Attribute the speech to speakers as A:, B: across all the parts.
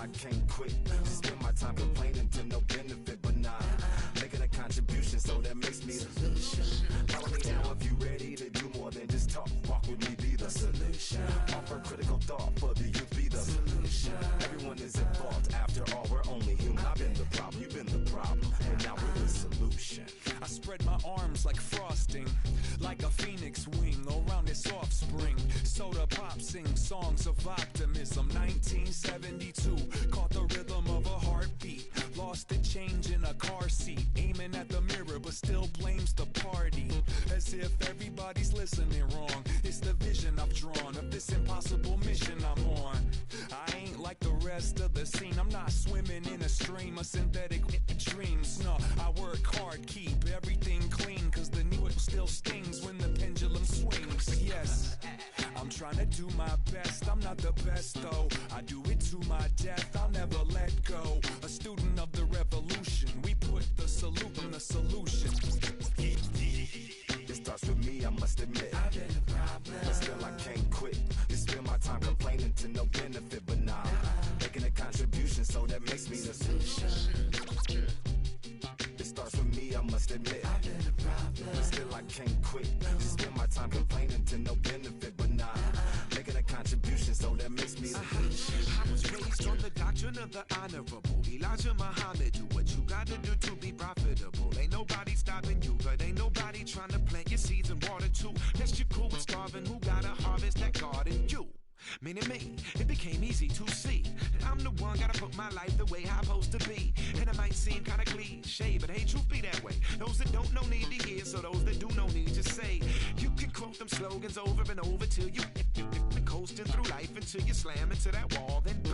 A: I can't quit. Just spend my time complaining to no benefit, but nah, making a contribution, so that makes me the solution. Follow me now if you ready to do more than just talk. Walk with me, be the solution. Offer critical thought for the youth, be the solution. Everyone is involved, after all, we're only human. I've been the problem, you've been the problem, and now we're the solution.
B: I spread my arms like frosting, like a phoenix wing around its offspring. Soda pop sing songs of optimism. 1972, caught the rhythm of a heartbeat. Lost the change in a car seat, aiming at the mirror but still blames the party. As if everybody's listening wrong. It's the vision I've drawn of this impossible mission I'm on. I ain't like the rest of the scene. I'm not swimming in a stream of synthetic dreams. No, I work hard, keep everything clean, cause the new it still stings when the pendulum swings. Yes, I'm trying to do my best. I'm not the best though, I do it to my death. I'll never let go. A student of the revolution, we put the salute in the solution.
A: It starts with me, I must admit, I've been a problem, but still I can't quit. Just spend my time complaining to no benefit, but nah, making a contribution, so that makes me the solution. It starts with me, I must admit, I've been a problem, but still I can't quit. Just spend my time complaining to no benefit, but nah, making a contribution, so that makes me the solution.
C: I was raised on the doctrine of the honorable Elijah Muhammad. Do what you gotta do to be profitable. Ain't nobody stopping you, but ain't nobody trying to plant your seeds and water too. Unless you're cool with starving, who gotta harvest that garden? You. Meaning me, it became easy to see that I'm the one gotta put my life the way I'm supposed to be. And it might seem kinda cliche, but hey, truth be that way. Those that don't know need to hear, so those that do know need to say. You can quote them slogans over and over till you coasting through life until you slam into that wall, then bang,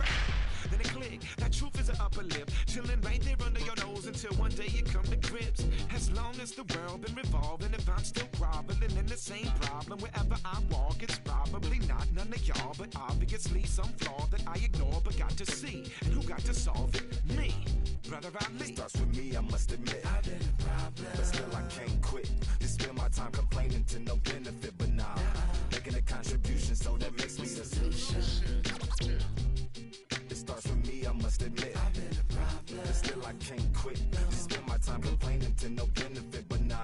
C: then it click. That truth is an upper lip, chilling right there under your nose until one day you come to grips. As long as the world been revolving, if I'm still groveling in the same problem wherever I walk, it's probably not none of y'all, but obviously some flaw that I ignore but got to see. And who got to solve it? Me, Brother Ali.
A: It starts with me, I must admit, I've been a problem, but still I can't quit. Just spend my time complaining to no benefit, but nah, making a contribution, so that makes me the solution. It starts with me, I must admit, I've been a problem, but still I can't quit. Just spend my time complaining to no benefit, but nah,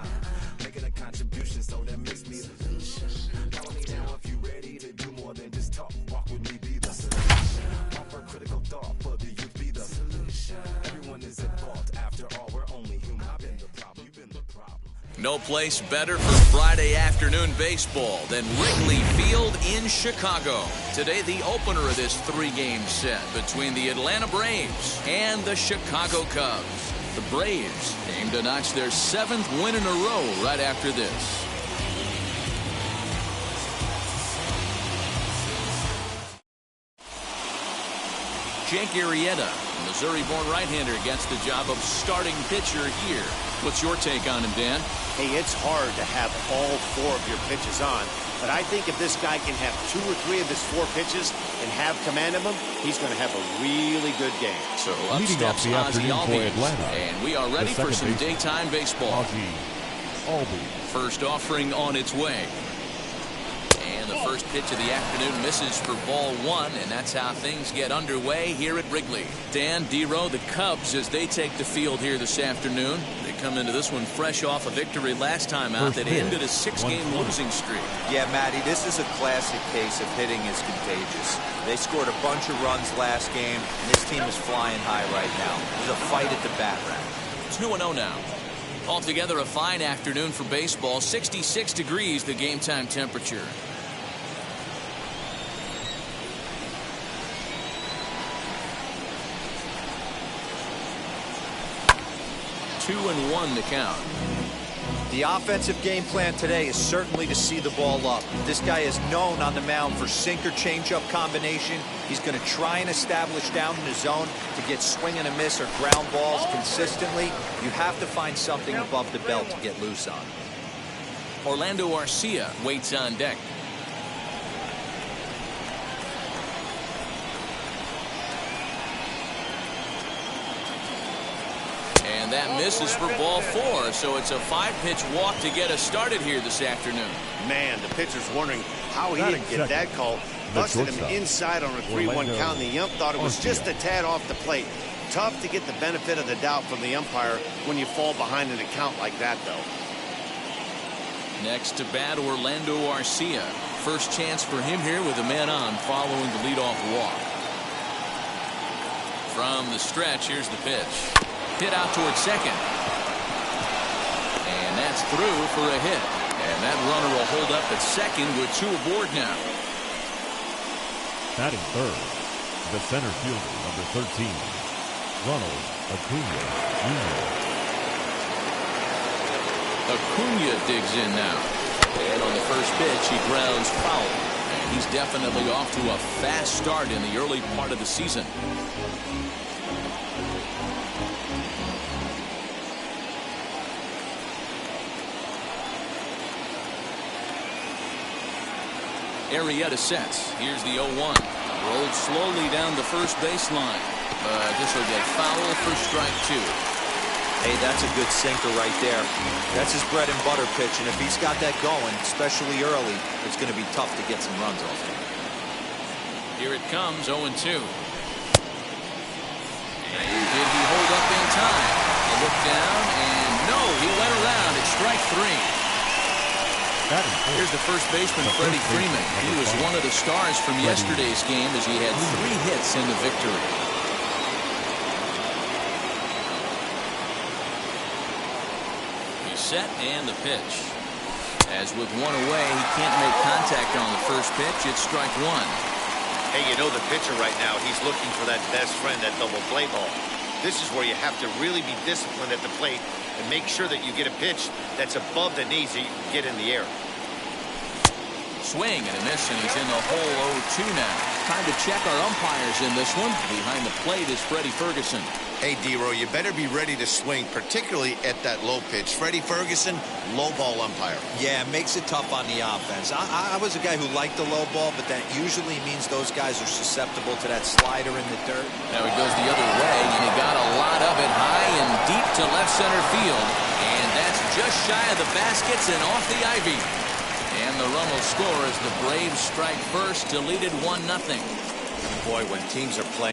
A: making a contribution, so that makes me the solution. Follow me now if you ready to do more than just talk. Walk with me, be the solution. Offer critical thought for the youth, be the solution. Everyone is involved, after all, we're only human. I've been the problem, you've been the problem.
D: No place better for Friday afternoon baseball than Wrigley Field in Chicago. Today, the opener of this three-game set between the Atlanta Braves and the Chicago Cubs. The Braves aim to notch their 7th win in a row right after this. Jake Arrieta, a Missouri-born right-hander, gets the job of starting pitcher here. What's your take on him, Dan?
E: Hey, it's hard to have all 4 of your pitches on, but I think if this guy can have 2 or 3 of his 4 pitches and have command of them, he's going to have a really good game.
D: So up steps Ozzie Albies, and we are ready for some daytime baseball. First offering on its way. And the first pitch of the afternoon misses for ball 1, and that's how things get underway here at Wrigley. Dan, D-Row, the Cubs, as they take the field here this afternoon. They come into this one fresh off a victory last time out that ended a 6-game losing streak.
F: Yeah, Matty, this is a classic case of hitting is contagious. They scored a bunch of runs last game, and this team is flying high right now. There's a fight at the bat rack.
D: 2-0 now. Altogether a fine afternoon for baseball. 66 degrees the game time temperature. 2-1 to count.
F: The offensive game plan today is certainly to see the ball up. This guy is known on the mound for sinker changeup combination. He's going to try and establish down in the zone to get swing and a miss or ground balls consistently. You have to find something above the belt to get loose on.
D: Orlando Arcia waits on deck. And that misses for ball 4, so it's a 5-pitch walk to get us started here this afternoon.
E: Man, the pitcher's wondering how he didn't get that call. busted him inside on a 3-1 count, and the ump thought it was just a tad off the plate. Tough to get the benefit of the doubt from the umpire when you fall behind in a count like that, though.
D: Next to bat, Orlando Arcia. First chance for him here with a man on following the leadoff walk. From the stretch, here's the pitch. Hit out towards second. And that's through for a hit. And that runner will hold up at second with 2 aboard now.
G: Batting third, the center fielder, number 13, Ronald Acuna Jr.
D: Acuna digs in now. And on the first pitch, he grounds foul. And he's definitely off to a fast start in the early part of the season. Arrieta sets. Here's the 0-1. Rolled slowly down the first baseline. This will get foul for strike 2.
F: Hey, that's a good sinker right there. That's his bread and butter pitch, and if he's got that going, especially early, it's going to be tough to get some runs off him.
D: Here it comes, 0-2. And did he hold up in time? A look down, and no, he went around at strike 3. Here's the first baseman, Freddie Freeman. He was one of the stars from yesterday's game as he had 3 hits in the victory. He's set and the pitch. As with 1 away, he can't make contact on the first pitch. It's strike 1.
E: Hey, you know the pitcher right now, he's looking for that best friend, that double play ball. This is where you have to really be disciplined at the plate and make sure that you get a pitch that's above the knees that you can get in the air.
D: Swing and a miss, and he's in the hole 0-2 now. Time to check our umpires in this one. Behind the plate is Freddie Ferguson.
E: Hey, D-Row, you better be ready to swing, particularly at that low pitch. Freddie Ferguson, low ball umpire.
F: Yeah, it makes it tough on the offense. I was a guy who liked the low ball, but that usually means those guys are susceptible to that slider in the dirt.
D: Now he goes the other way, and he got a lot of it high and deep to left center field. And that's just shy of the baskets and off the ivy. And the run will score as the Braves strike first to lead it 1-0.
E: Boy, when teams are playing.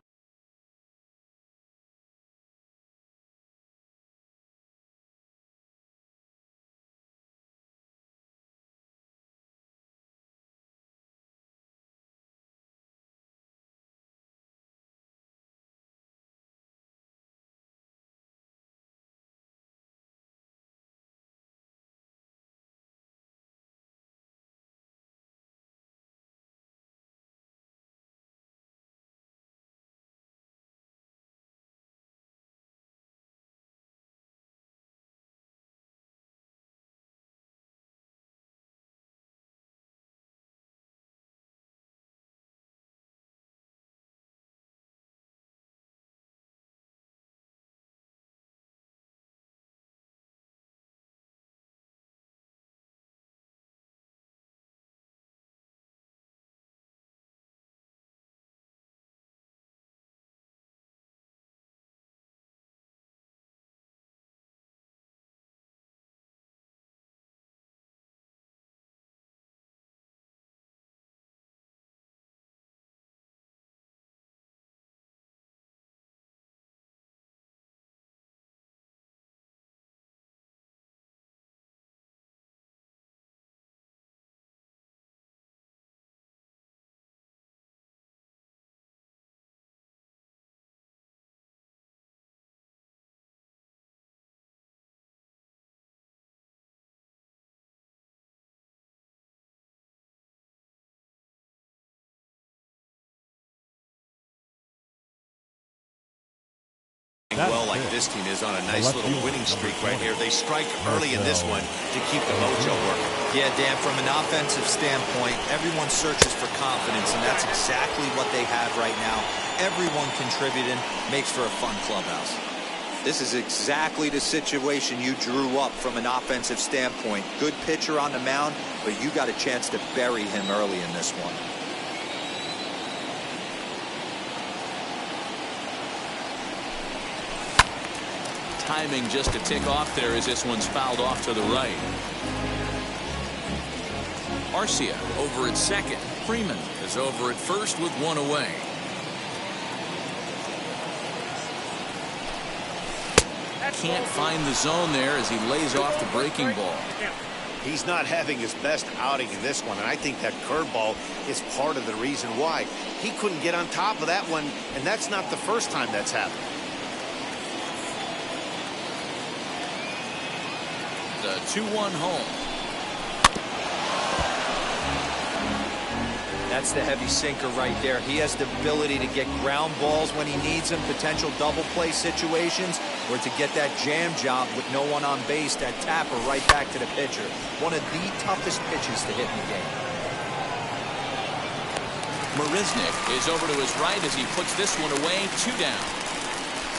E: Well, like this team is on a nice little winning streak right here. They strike early in this one to keep the mojo working.
F: Yeah, Dan, from an offensive standpoint, everyone searches for confidence, and that's exactly what they have right now. Everyone contributing makes for a fun clubhouse. This is exactly the situation you drew up from an offensive standpoint. Good pitcher on the mound, but you got a chance to bury him early in this one.
D: Timing just to tick off there as this one's fouled off to the right. Arcia over at second. Freeman is over at first with one away. Can't find the zone there as he lays off the breaking ball.
E: He's not having his best outing in this one, and I think that curveball is part of the reason why. He couldn't get on top of that one, and that's not the first time that's happened.
D: The 2-1 home.
F: That's the heavy sinker right there. He has the ability to get ground balls when he needs them, potential double play situations, or to get that jam job with no one on base, that tapper right back to the pitcher. One of the toughest pitches to hit in the game.
D: Marisnick is over to his right as he puts this one away, 2 down.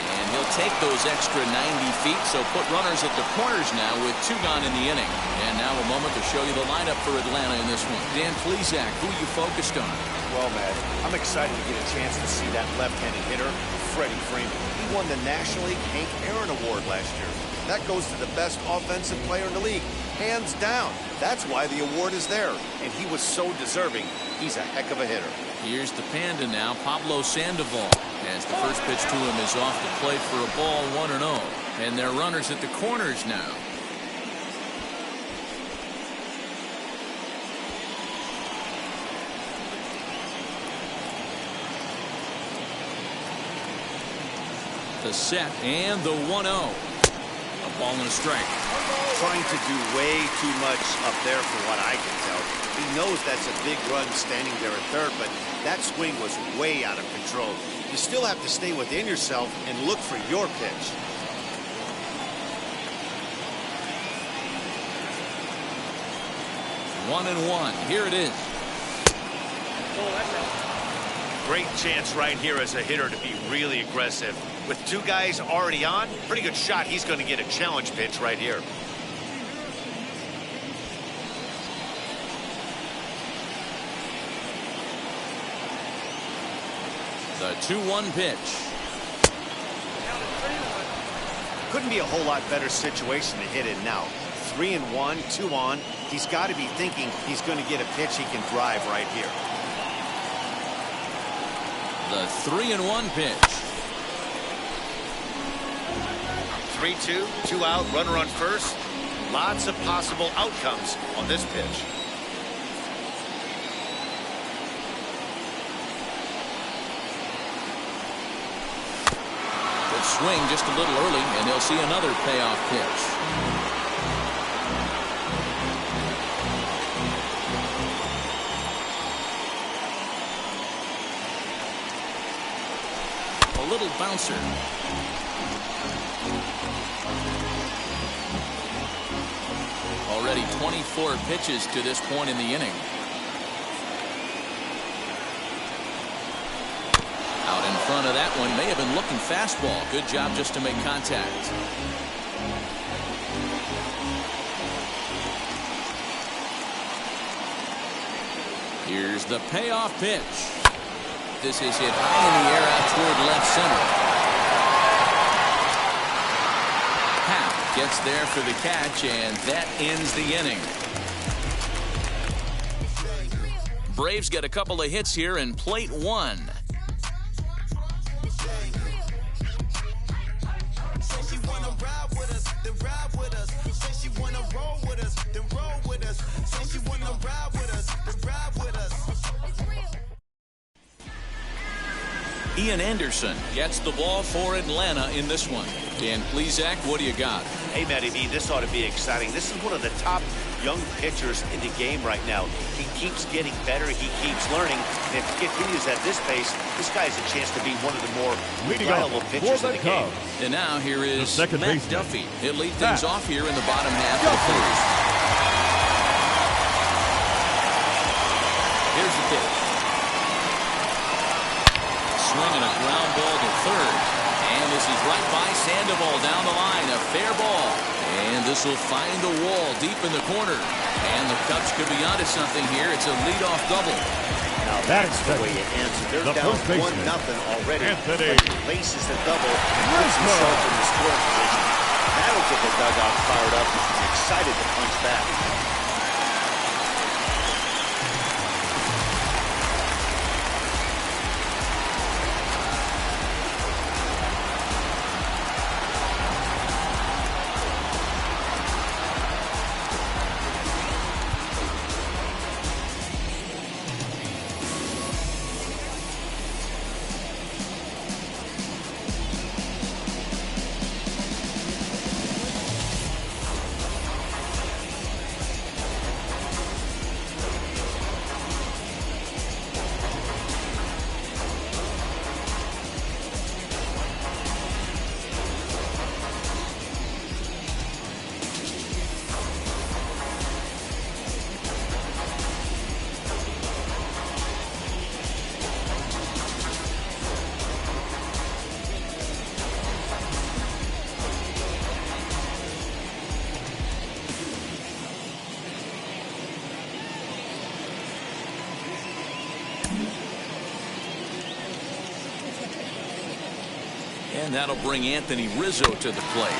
D: And he'll take those extra 90 feet, so put runners at the corners now with 2 gone in the inning. And now a moment to show you the lineup for Atlanta in this one. Dan Plesac, who you focused on?
E: Well, Matt, I'm excited to get a chance to see that left-handed hitter, Freddie Freeman. He won the National League Hank Aaron Award last year. That goes to the best offensive player in the league, hands down. That's why the award is there, and he was so deserving. He's a heck of a hitter.
D: Here's the Panda now, Pablo Sandoval, as the first pitch to him is off the plate for a ball, 1-0. And they're runners at the corners now. The set and the 1-0. A ball and a strike.
E: Trying to do way too much up there for what I can tell. He knows that's a big run standing there at third, but that swing was way out of control. You still have to stay within yourself and look for your pitch.
D: One and one. Here it is.
E: Great chance right here as a hitter to be really aggressive. With 2 guys already on, pretty good shot. He's going to get a challenge pitch right here.
D: The 2-1 pitch.
E: Couldn't be a whole lot better situation to hit in now. 3-1, 2 on. He's got to be thinking he's going to get a pitch he can drive right here.
D: The 3-1 pitch.
E: 3-2, 2 out, runner on first. Lots of possible outcomes on this pitch.
D: Good swing just a little early, and they'll see another payoff pitch. A little bouncer. Already 24 pitches to this point in the inning. Out in front of that one, may have been looking fastball. Good job just to make contact. Here's the payoff pitch. This is hit high in the air out toward left center. Gets there for the catch, and that ends the inning. Braves get a couple of hits here in plate 1. Ian Anderson gets the ball for Atlanta in this one. Dan Plesac, what do you got?
E: Hey, Matty B, this ought to be exciting. This is one of the top young pitchers in the game right now. He keeps getting better. He keeps learning. And if he continues at this pace, this guy has a chance to be one of the more reliable pitchers in the game.
D: And now here is Matt
G: baseman,
D: Duffy. He'll lead things off here in the bottom half of the first. Here's the pitch. Swinging a ground ball to third. And this is right by Sandoval down the line. A fair ball. And this will find the wall deep in the corner. And the Cubs could be onto something here. It's a leadoff double.
E: Now that's the way you answer. They're down 1-0 already. But he places the double and puts himself in the scoring position. That'll get the dugout fired up and excited to punch back.
D: And that'll bring Anthony Rizzo to the plate.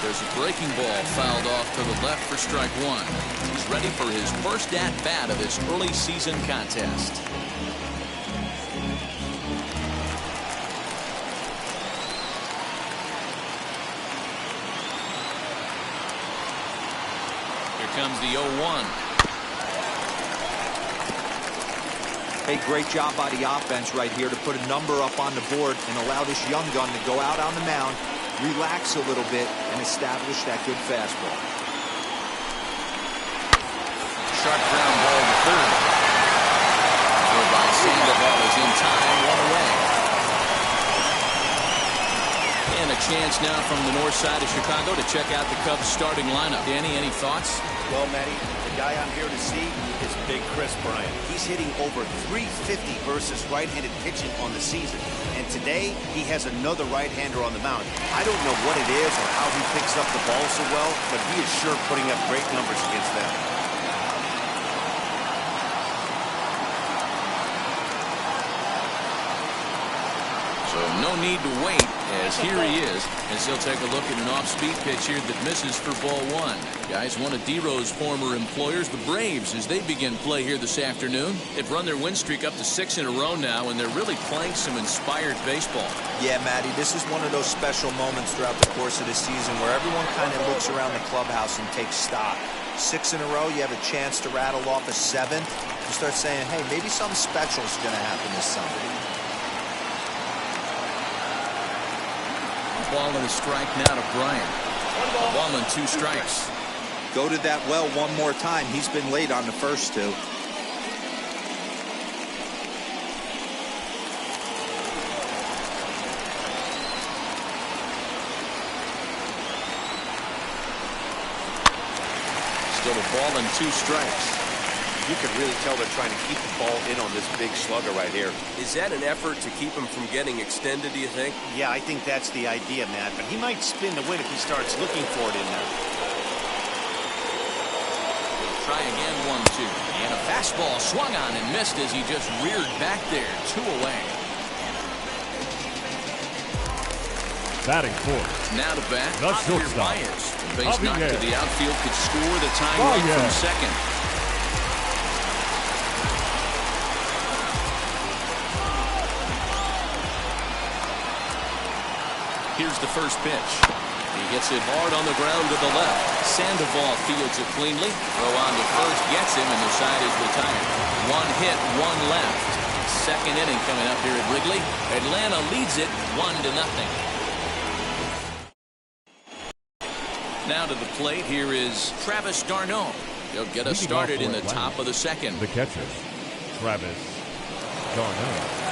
D: There's a breaking ball fouled off to the left for strike one. He's ready for his first at-bat of this early season contest. Here comes the 0-1.
F: Hey, great job by the offense right here to put a number up on the board and allow this young gun to go out on the mound, relax a little bit, and establish that good fastball.
D: Sharp ground ball to third. Throw by Sandoval is in time, one away. And a chance now from the north side of Chicago to check out the Cubs starting lineup. Danny, any thoughts?
E: Well, Matty, the guy I'm here to see is Big Chris Bryant. He's hitting over 350 versus right-handed pitching on the season. And today, he has another right-hander on the mound. I don't know what it is or how he picks up the ball so well, but he is sure putting up great numbers against them.
D: So no need to wait, as here he is, as he'll take a look at an off-speed pitch here that misses for ball one. Guys, one of D-Row's former employers, the Braves, as they begin play here this afternoon. They've run their win streak up to 6 in a row now, and they're really playing some inspired baseball.
F: Yeah, Matty, this is one of those special moments throughout the course of the season where everyone kind of looks around the clubhouse and takes stock. 6 in a row, you have a chance to rattle off a 7th. You start saying, hey, maybe something special is going to happen this Sunday.
D: Ball and a strike now to Bryant. Ball and 2 strikes.
F: Go to that well one more time. He's been late on the first 2.
D: Still a ball and 2 strikes.
E: You can really tell they're trying to keep the ball in on this big slugger right here.
H: Is that an effort to keep him from getting extended, do you think?
E: Yeah, I think that's the idea, Matt. But he might spin the win if he starts looking for it in there.
D: Try again, 1-2. And a fastball swung on and missed as he just reared back there. 2 away.
G: Batting fourth.
D: Now to bat,
G: The
D: Javier
G: shortstop.
D: Baez. Base knock to the outfield could score the tying run from second. Here's the first pitch. He hits it hard on the ground to the left. Sandoval fields it cleanly. Throw on to first, gets him, and the side is retired. 1 hit, 1 left. Second inning coming up here at Wrigley. Atlanta leads it 1-0. Now to the plate, here is Travis d'Arnaud. He'll get us started in the top of the second.
G: The catcher, Travis d'Arnaud.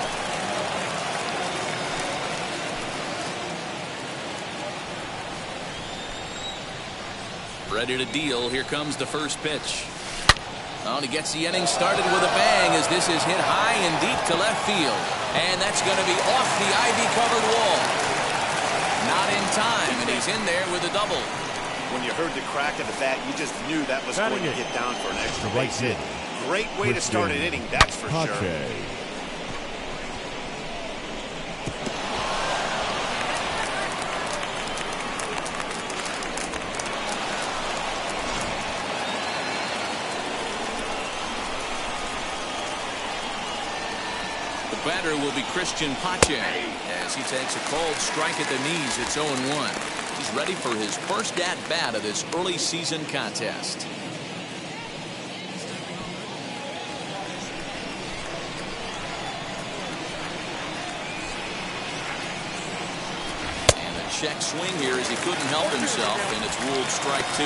D: Ready to deal. Here comes the first pitch. Oh, and he gets the inning started with a bang as this is hit high and deep to left field. And that's going to be off the ivy-covered wall. Not in time, and he's in there with a double.
E: When you heard the crack of the bat, you just knew that was going to get down for an extra base hit. Great way to start an inning, that's for sure.
D: The batter will be Christian Pache as he takes a cold strike at the knees. It's 0-1. He's ready for his first at-bat of this early season contest. And a check swing here as he couldn't help himself, and it's ruled strike 2.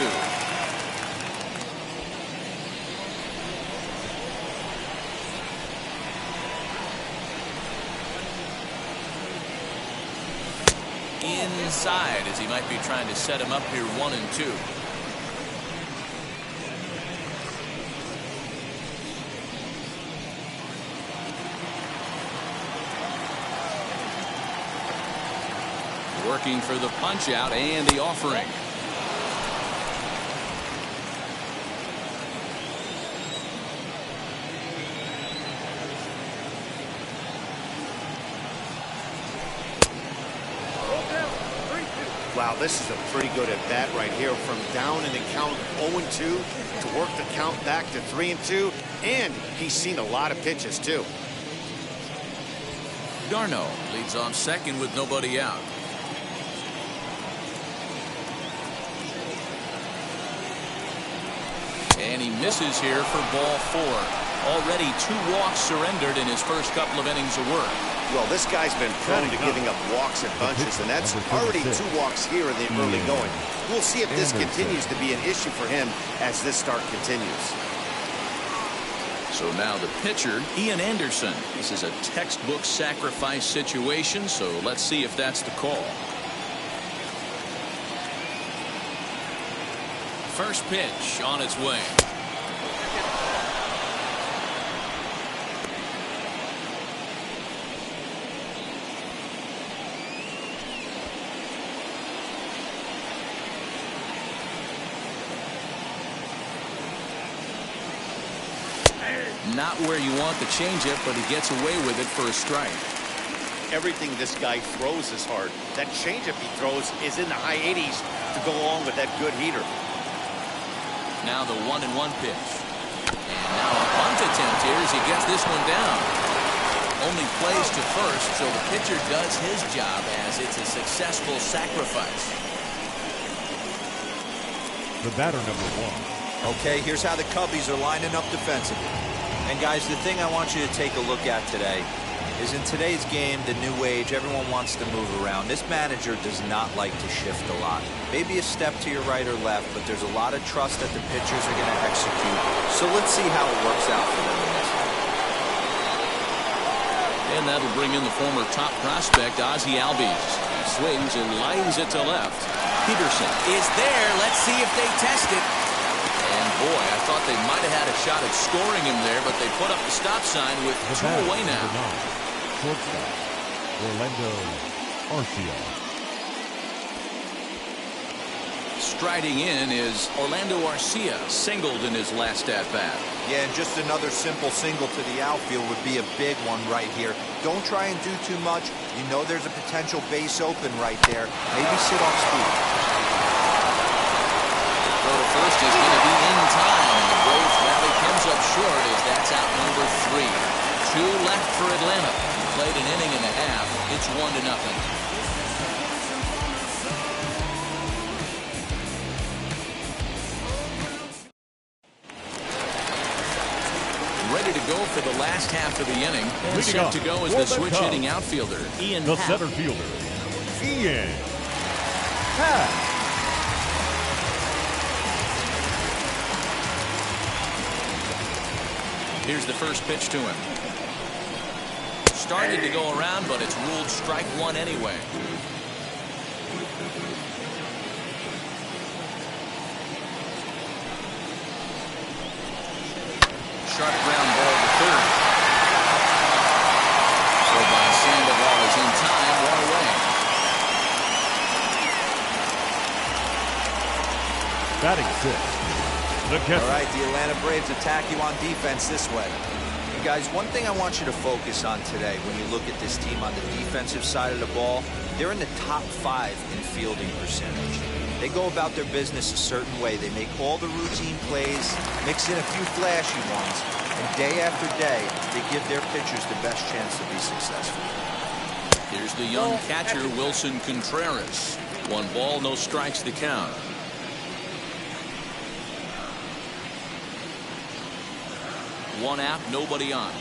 D: Inside as he might be trying to set him up here 1-2. Working for the punch out and the offering.
E: Wow, this is a pretty good at bat right here. From down in the count 0-2 to work the count back to 3-2. And he's seen a lot of pitches, too.
D: Darno leads off second with nobody out. And he misses here for ball 4. Already 2 walks surrendered in his first couple of innings of work.
E: Well, this guy's been prone to giving up walks and bunches, and that's already 2 walks here in the early going. We'll see if this continues to be an issue for him as this start continues.
D: So now the pitcher, Ian Anderson. This is a textbook sacrifice situation, so let's see if that's the call. First pitch on its way. Not where you want the changeup, but he gets away with it for a strike.
E: Everything this guy throws is hard. That changeup he throws is in the high 80s to go along with that good heater.
D: Now the 1-1 pitch. And now a bunt attempt here as he gets this one down. Only plays to first, so the pitcher does his job as it's a successful sacrifice.
G: The batter, number 1.
F: Okay, here's how the Cubbies are lining up defensively. And guys, the thing I want you to take a look at today is in today's game, the new age, everyone wants to move around. This manager does not like to shift a lot. Maybe a step to your right or left, but there's a lot of trust that the pitchers are going to execute. So let's see how it works out for them in this one.
D: And that'll bring in the former top prospect, Ozzie Albies. He swings and lines it to left. Peterson is there. Let's see if they test it. And boy, I thought they might have had a shot at scoring him there, but they put up the stop sign with 2 away now.
G: Shortstop, Orlando Arcia.
D: Striding in is Orlando Arcia, singled in his last at-bat.
F: Yeah, and just another simple single to the outfield would be a big one right here. Don't try and do too much. You know there's a potential base open right there. Maybe sit off speed.
D: Throw to first is going to be in time, and the Braves rally comes up short as that's out number 3. 2 left for Atlanta. Played an inning and a half. It's 1-0. Ready to go for the last half of the inning. And set to go is the switch-hitting outfielder, Ian
G: The
D: Happ.
G: center fielder, Ian Happ.
D: Here's the first pitch to him. Started to go around, but it's ruled strike 1 anyway. Sharp ground ball to third. So by Sandoval is in time, 1 away.
G: Batting 6. The catcher.
F: All right, the Atlanta Braves attack you on defense this way. And guys, one thing I want you to focus on today when you look at this team on the defensive side of the ball, they're in the top 5 in fielding percentage. They go about their business a certain way. They make all the routine plays, mix in a few flashy ones, and day after day, they give their pitchers the best chance to be successful.
D: Here's the young catcher, Wilson Contreras. 1 ball, no strikes to count. One out, nobody on.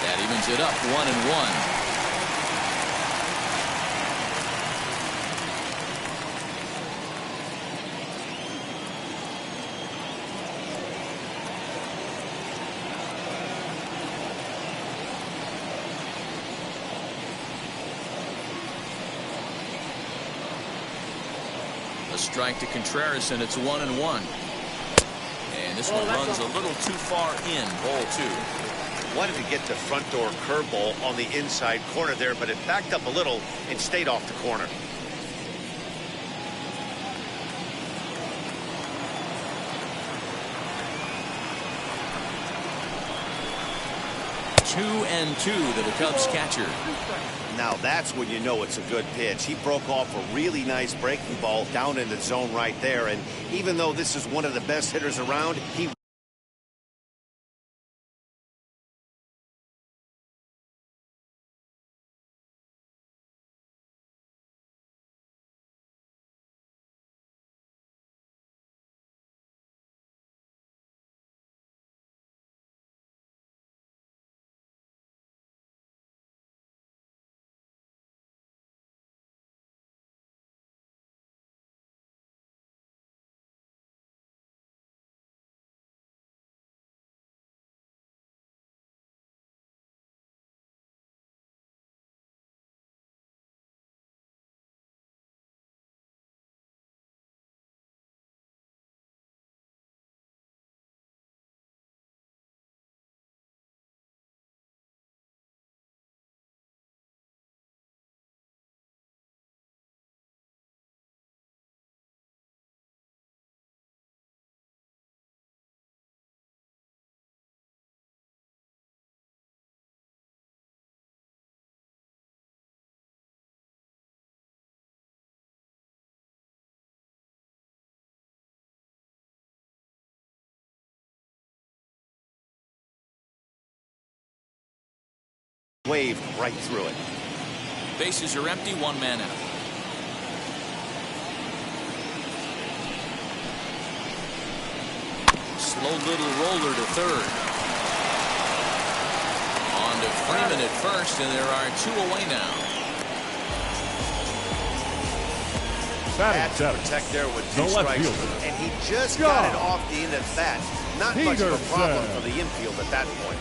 D: That evens it up, 1-1. A strike to Contreras, and it's 1-1. And this one runs a little too far in, ball 2.
E: Wanted to get the front door curveball on the inside corner there, but it backed up a little and stayed off the corner.
D: 2-2 to the Cubs catcher.
E: Now that's when you know it's a good pitch. He broke off a really nice breaking ball down in the zone right there. And even though this is one of the best hitters around, he waved right through it.
D: Bases are empty, one man out. Slow little roller to third. On to Freeman at first, and there are 2 away now.
E: Had to protect there with 2 strikes, and he just got it off the end of that. Not much of a problem for the infield at that point.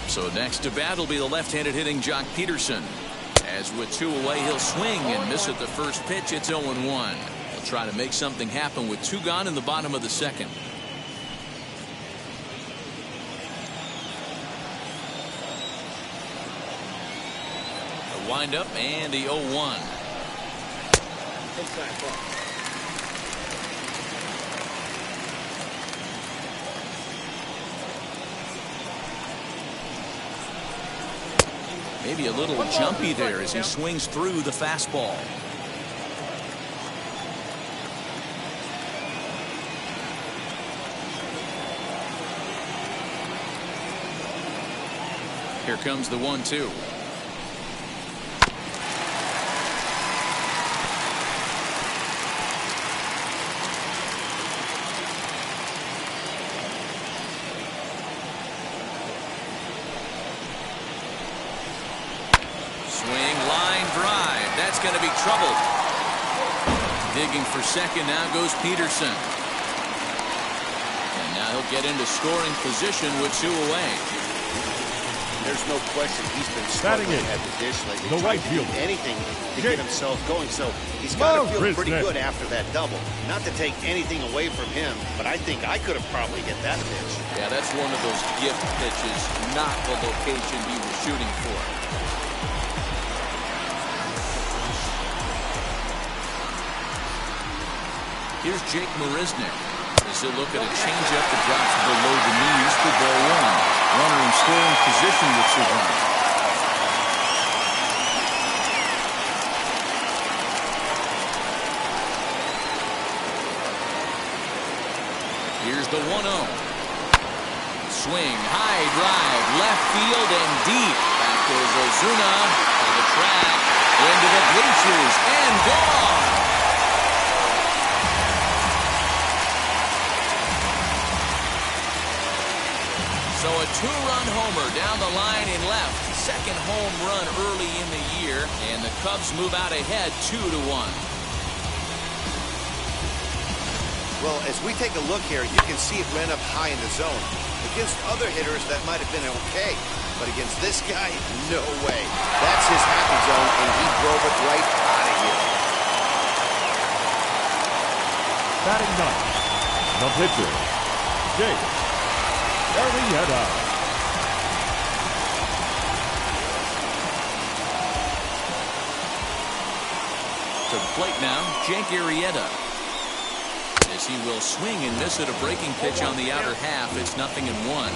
D: So next to bat will be the left-handed hitting Jock Peterson. As with 2 away, he'll swing and miss at the first pitch. It's 0-1. He'll try to make something happen with 2 gone in the bottom of the second. A wind-up and the 0-1. Maybe a little jumpy there as he swings through the fastball. Here comes the 1-2. That's going to be trouble. Digging for second now goes Peterson. And now he'll get into scoring position with 2 away.
E: There's no question he's been struggling at the dish lately. The right field. Anything to get himself going. So he's got to feel pretty good after that double. Not to take anything away from him, but I think I could have probably hit that pitch.
D: Yeah, that's one of those gift pitches, not the location he was shooting for. Here's Jake Marisnick as he'll look at a changeup that drops below the knees for ball 1. Runner in scoring position with 2 runs. Here's the 1-0. Swing, high drive, left field and deep. Back goes Ozuna to the track, into the bleachers, and gone. So a 2-run homer down the line in left. Second home run early in the year, and the Cubs move out ahead 2-1.
E: Well, as we take a look here, you can see it ran up high in the zone. Against other hitters, that might have been okay. But against this guy, no way. That's his happy zone, and he drove it right out of here.
G: Batting 9, the pitcher, Jake Arrieta.
D: To the plate now, Jake Arrieta. As he will swing and miss at a breaking pitch on the outer half, it's 0-1.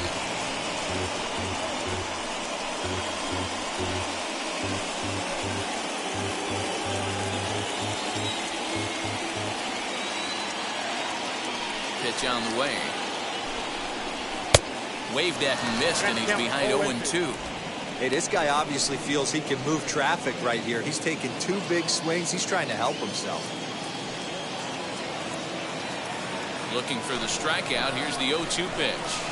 D: Pitch on the way. Waved at and missed, and he's behind 0-2.
F: Hey, this guy obviously feels he can move traffic right here. He's taking 2 big swings. He's trying to help himself.
D: Looking for the strikeout. Here's the 0-2 pitch.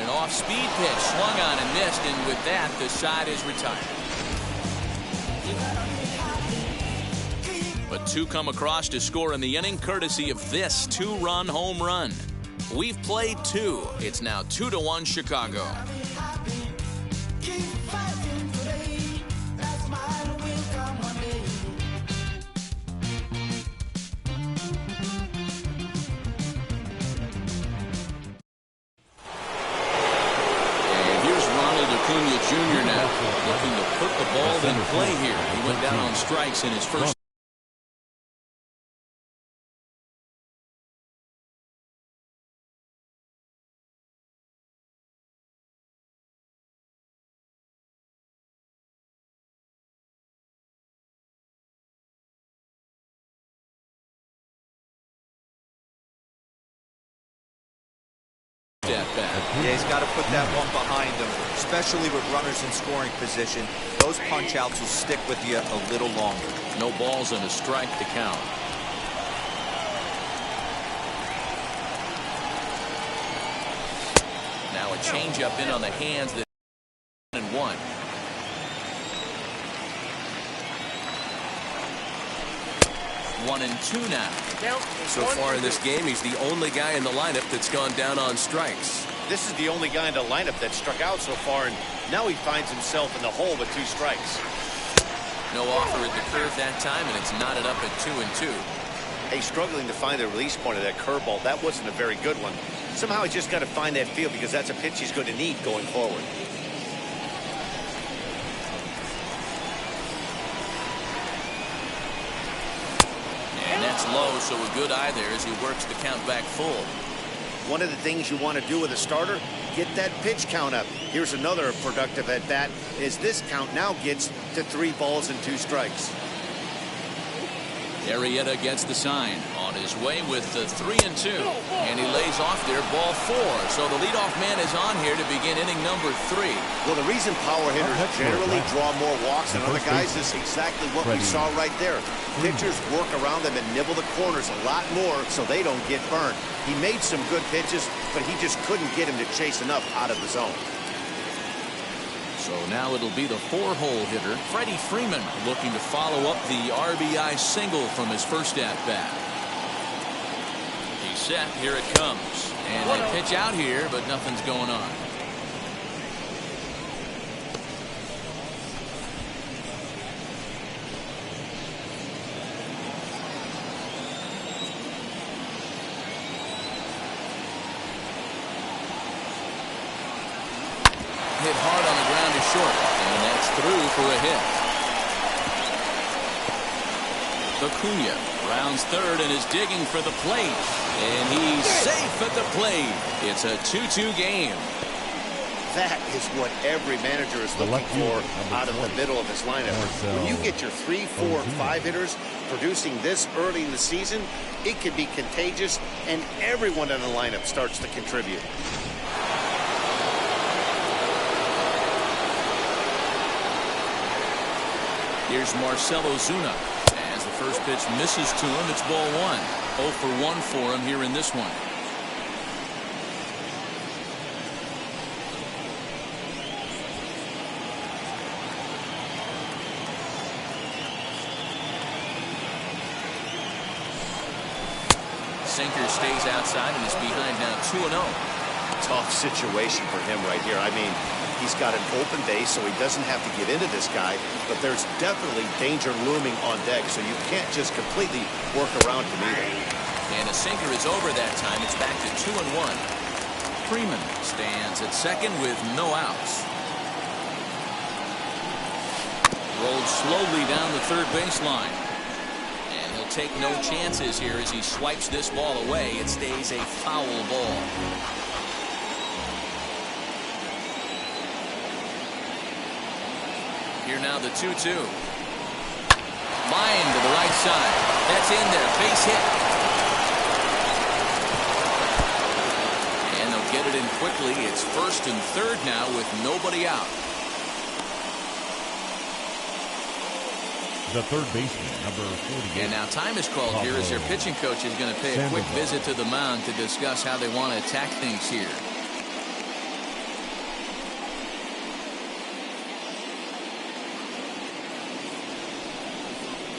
D: Off-speed pitch, swung on and missed, and with that, the side is retired. But 2 come across to score in the inning, courtesy of this 2-run home run. We've played 2. It's now 2-1 Chicago. Jr. now looking to put the ball in play here. He went down on strikes in his first.
F: Yeah, he's got to put that one behind him, especially with runners in scoring position. Those punch-outs will stick with you a little longer.
D: No balls and a strike to count. Now a changeup in on the hands. That 1-1. One and 2 now.
H: So far in this game, he's the only guy in the lineup that's gone down on strikes.
E: This is the only guy in the lineup that struck out so far, and now he finds himself in the hole with 2 strikes.
D: No offer at the curve that time, and it's knotted up at 2-2.
E: Hey, struggling to find the release point of that curveball. That wasn't a very good one. Somehow he's just got to find that feel, because that's a pitch he's going to need going forward.
D: And that's low, so a good eye there as he works the count back full.
E: One of the things you want to do with a starter, get that pitch count up. Here's another productive at bat, is this count now gets to 3 balls and 2 strikes.
D: Arrieta gets the sign on his way with the 3-2, and he lays off there, ball 4. So the leadoff man is on here to begin inning number 3.
E: Well, the reason power hitters generally draw more walks than other guys is exactly what we saw right there. Pitchers work around them and nibble the corners a lot more so they don't get burned. He made some good pitches, but he just couldn't get him to chase enough out of the zone.
D: So now it'll be the 4-hole hitter, Freddie Freeman, looking to follow up the RBI single from his first at-bat. He's set. Here it comes. And they pitch out here, but nothing's going on. Hit hard on the ground to short, and that's through for a hit. Acuna rounds third and is digging for the plate, and he's safe at the plate. It's a 2-2 game.
E: That is what every manager is looking for out of the middle of his lineup. When you get your 3, 4, and 5 hitters producing this early in the season, it can be contagious, and everyone in the lineup starts to contribute.
D: Here's Marcell Ozuna. As the first pitch misses to him, it's ball 1. 0 for 1 for him here in this one. Sinker stays outside and is behind now 2-0.
E: tough situation for him right here. I mean, he's got an open base, so he doesn't have to get into this guy, but there's definitely danger looming on deck, so you can't just completely work around him either.
D: And a sinker is over that time. It's back to 2-1. Freeman stands at second with no outs. Rolled slowly down the third baseline. And he'll take no chances here as he swipes this ball away. It stays a foul ball. Here now the 2-2. Line to the right side. That's in there. Base hit. And they'll get it in quickly. It's first and third now with nobody out.
G: The third baseman, number 48.
D: And now time is called here as their pitching coach is going to pay a quick visit to the mound to discuss how they want to attack things here.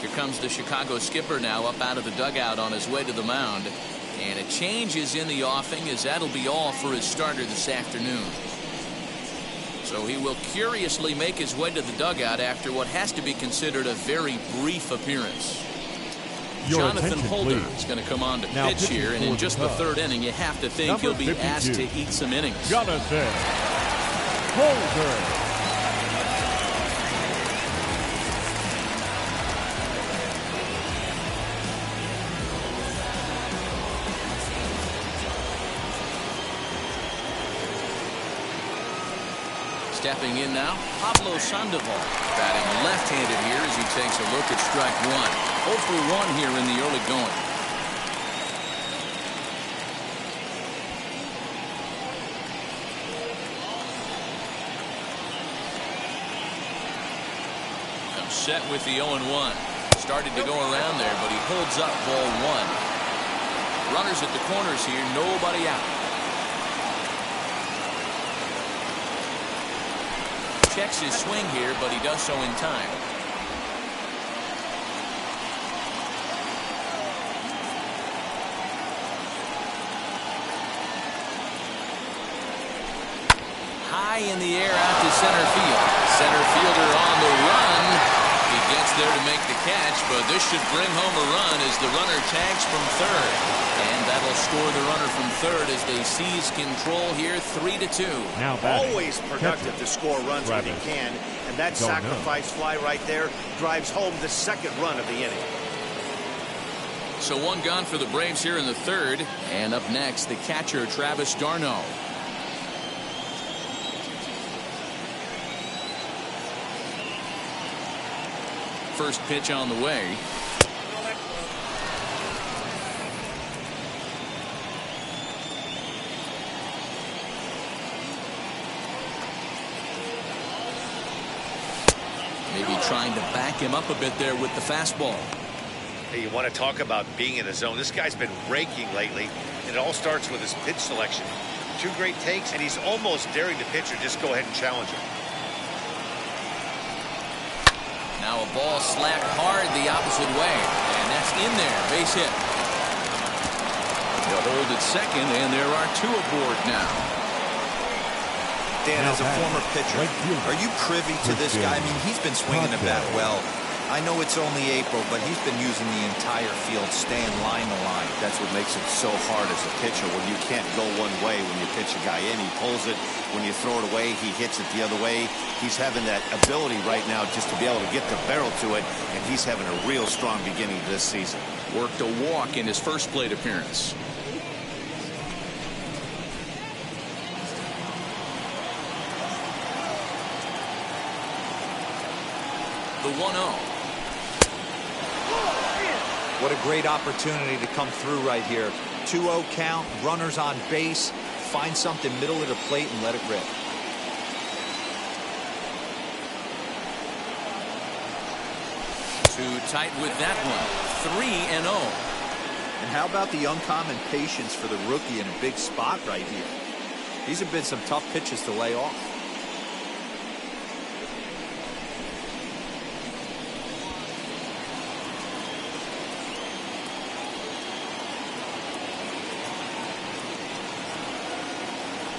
D: Here comes the Chicago skipper now up out of the dugout on his way to the mound. And a change is in the offing as that'll be all for his starter this afternoon. So he will curiously make his way to the dugout after what has to be considered a very brief appearance. Jonathan Holder is going to come on to pitch here, and in just the third inning, you have to think he'll be asked to eat some innings.
G: Jonathan Holder.
D: Stepping in now, Pablo Sandoval, batting left-handed here as he takes a look at strike one. 0 for 1 here in the early going. Comes set with the 0-1. Started to go around there, but he holds up ball one. Runners at the corners here, nobody out. Checks his swing here, but he does so in time. High in the air out to center field. Center fielder on the run. He gets there to make the catch, but this should bring home a run as the runner tags from third. And that'll score the runner from third as they seize control here, 3-2.
F: Now always productive to score runs when he can, and that sacrifice fly right there drives home the second run of the inning.
D: So one gone for the Braves here in the third, and up next the catcher Travis d'Arnaud. First pitch on the way. Maybe trying to back him up a bit there with the fastball.
E: Hey, you want to talk about being in the zone. This guy's been raking lately, and it all starts with his pitch selection. 2 great takes, and he's almost daring the pitcher just go ahead and challenge him.
D: Now a ball slapped hard the opposite way, and that's in there. Base hit. They'll hold at second, and there are 2 aboard now.
F: Dan, as a former pitcher, are you privy to this guy? I mean, he's been swinging the bat well. I know it's only April, but he's been using the entire field, staying line to line.
E: That's what makes it so hard as a pitcher when you can't go one way when you pitch a guy in. He pulls it. When you throw it away, he hits it the other way. He's having that ability right now just to be able to get the barrel to it, and he's having a real strong beginning this season.
D: Worked a walk in his first plate appearance. The 1-0.
F: What a great opportunity to come through right here. 2-0 count, runners on base. Find something middle of the plate and let it rip.
D: Too tight with that one. 3-0.
F: And how about the uncommon patience for the rookie in a big spot right here? These have been some tough pitches to lay off.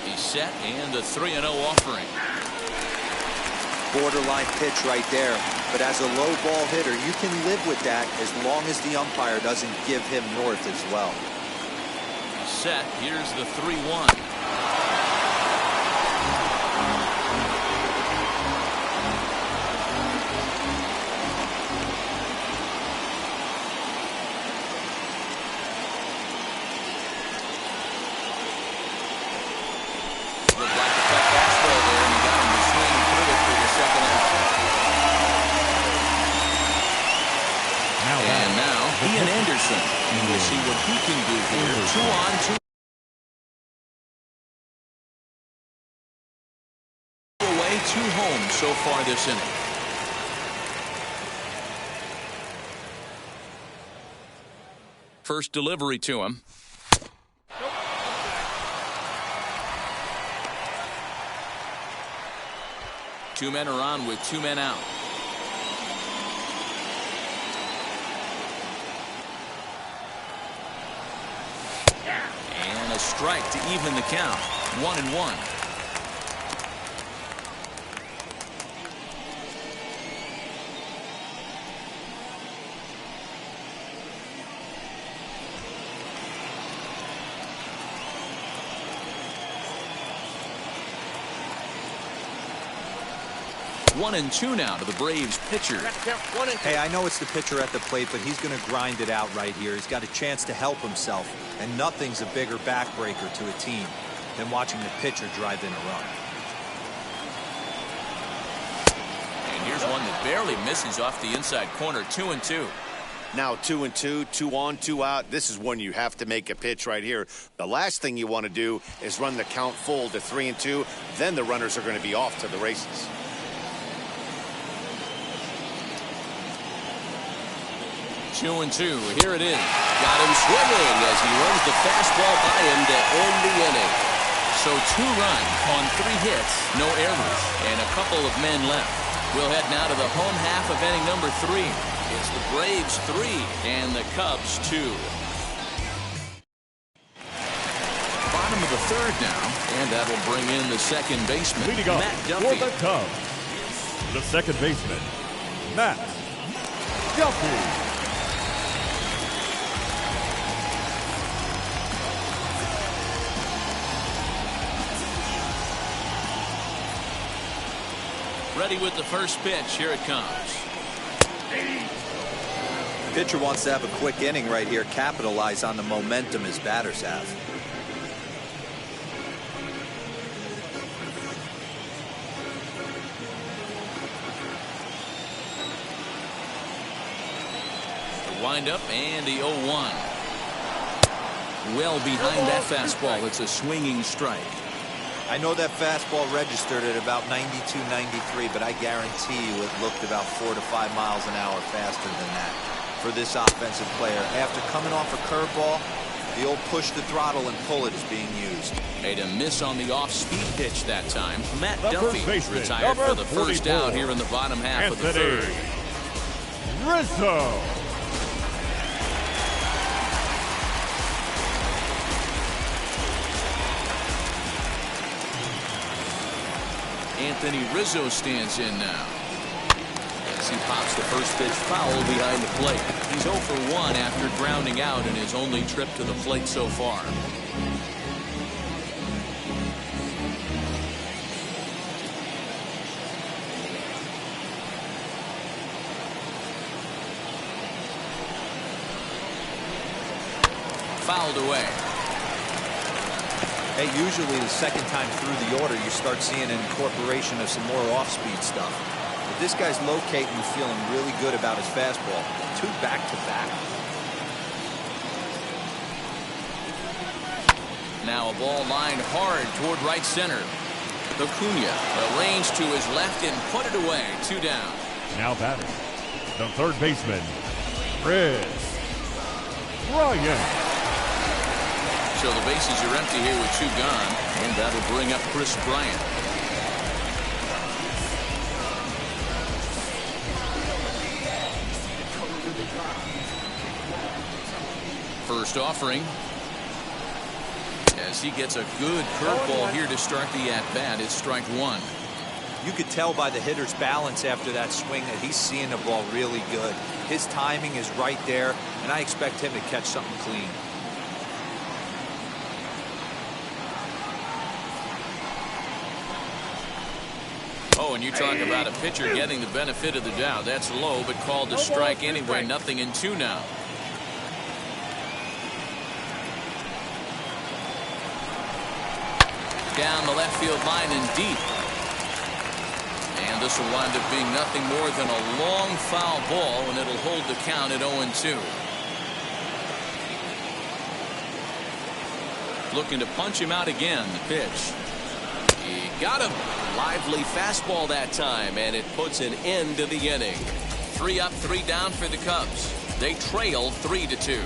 D: He's set, and the 3-0 offering.
F: Borderline pitch right there. But as a low ball hitter, you can live with that as long as the umpire doesn't give him north as well.
D: Set. Here's the 3-1. Ian Anderson. And we'll see what he can do here. 2 on 2 away, 2 home so far this inning. First delivery to him. 2 men are on with 2 men out. And a strike to even the count. 1-1. One and two now to the Braves pitcher.
F: Hey, I know it's the pitcher at the plate, but he's going to grind it out right here. He's got a chance to help himself, and nothing's a bigger backbreaker to a team than watching the pitcher drive in a run.
D: And here's one that barely misses off the inside corner. 2-2.
E: Now 2-2, 2 on, 2 out. This is when you have to make a pitch right here. The last thing you want to do is run the count full to 3-2. Then the runners are going to be off to the races.
D: 2-2. Here it is. Got him swinging as he runs the fastball by him to end the inning. So 2 runs on 3 hits, no errors, and a couple of men left. We'll head now to the home half of inning number 3. It's the Braves 3 and the Cubs 2. Bottom of the 3rd now, and that will bring in the second baseman,
G: Leading up
D: Matt Duffy.
G: for the Cubs, the second baseman, Matt Duffy.
D: Ready with the first pitch. Here it comes.
F: Pitcher wants to have a quick inning right here, capitalize on the momentum his batters have.
D: The windup and the 0-1. Well behind that fastball. It's a swinging strike.
F: I know that fastball registered at about 92, 93, but I guarantee you it looked about 4 to 5 miles an hour faster than that for this offensive player. After coming off a curveball, the old push the throttle and pull it is being used.
D: Made a miss on the off-speed pitch that time. Matt
G: The
D: Duffy retired for the first out here in the bottom half of the 3rd.
G: Rizzo.
D: Anthony Rizzo stands in now. As he pops the first pitch foul behind the plate. He's 0 for 1 after grounding out in his only trip to the plate so far. Fouled away.
F: Hey, usually the second time through the order, you start seeing an incorporation of some more off-speed stuff. But this guy's locating and feeling really good about his fastball. 2 back-to-back.
D: Now a ball lined hard toward right center. Acuna arranged to his left and put it away. 2 down.
G: Now batting, the third baseman, Chris Bryant.
D: So the bases are empty here with 2 gone, and that'll bring up Chris Bryant. First offering. as he gets a good curveball here to start the at-bat. It's strike one.
F: You could tell by the hitter's balance after that swing that he's seeing the ball really good. His timing is right there, and I expect him to catch something clean.
D: Oh, and you talk about a pitcher getting the benefit of the doubt. That's low, but called a strike anyway. 0-2 now. Down the left field line and deep. And this will wind up being nothing more than a long foul ball, and it'll hold the count at 0-2. Looking to punch him out again. The pitch. He got him. Lively fastball that time, and it puts an end to the inning. 3 up, 3 down for the Cubs. They trail 3-2.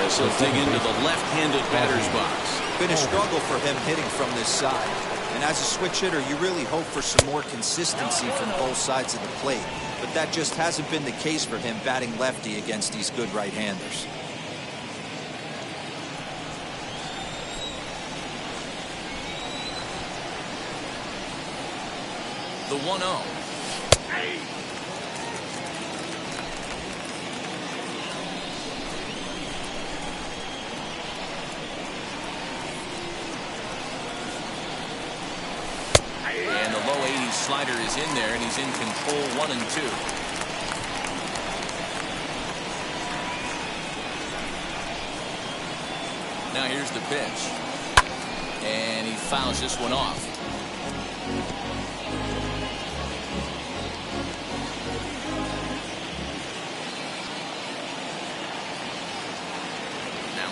D: As he'll dig into the left-handed batter's box.
F: Been a struggle for him hitting from this side. And as a switch hitter, you really hope for some more consistency from both sides of the plate. But that just hasn't been the case for him batting lefty against these good right-handers.
D: The 1-0. And the low 80s slider is in there, and he's in control 1-2. Now here's the pitch. And he fouls this one off.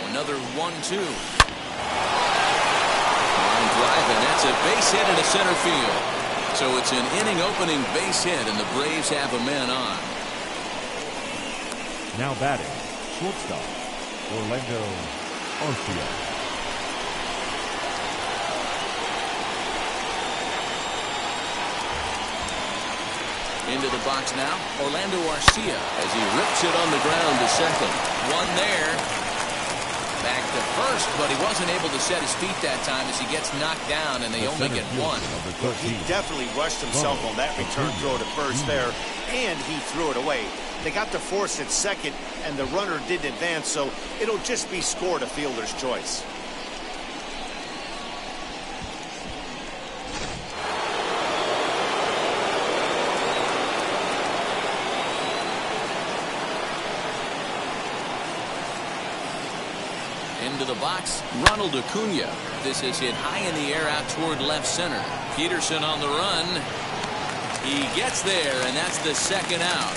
D: Another 1-2. Line drive, and that's a base hit into center field. So it's an inning opening base hit, and the Braves have a man on.
G: Now batting, shortstop, Orlando Arcia.
D: Into the box now, Orlando Arcia as he rips it on the ground to second. One there. Back to first, but he wasn't able to set his feet that time as he gets knocked down, and they only get one.
E: Look, he definitely rushed himself on that return throw to first there, and he threw it away. They got to force at second, and the runner didn't advance, so it'll just be scored a fielder's choice.
D: Into the box, Ronald Acuna. This is hit high in the air out toward left center. Peterson on the run. He gets there, and that's the second out.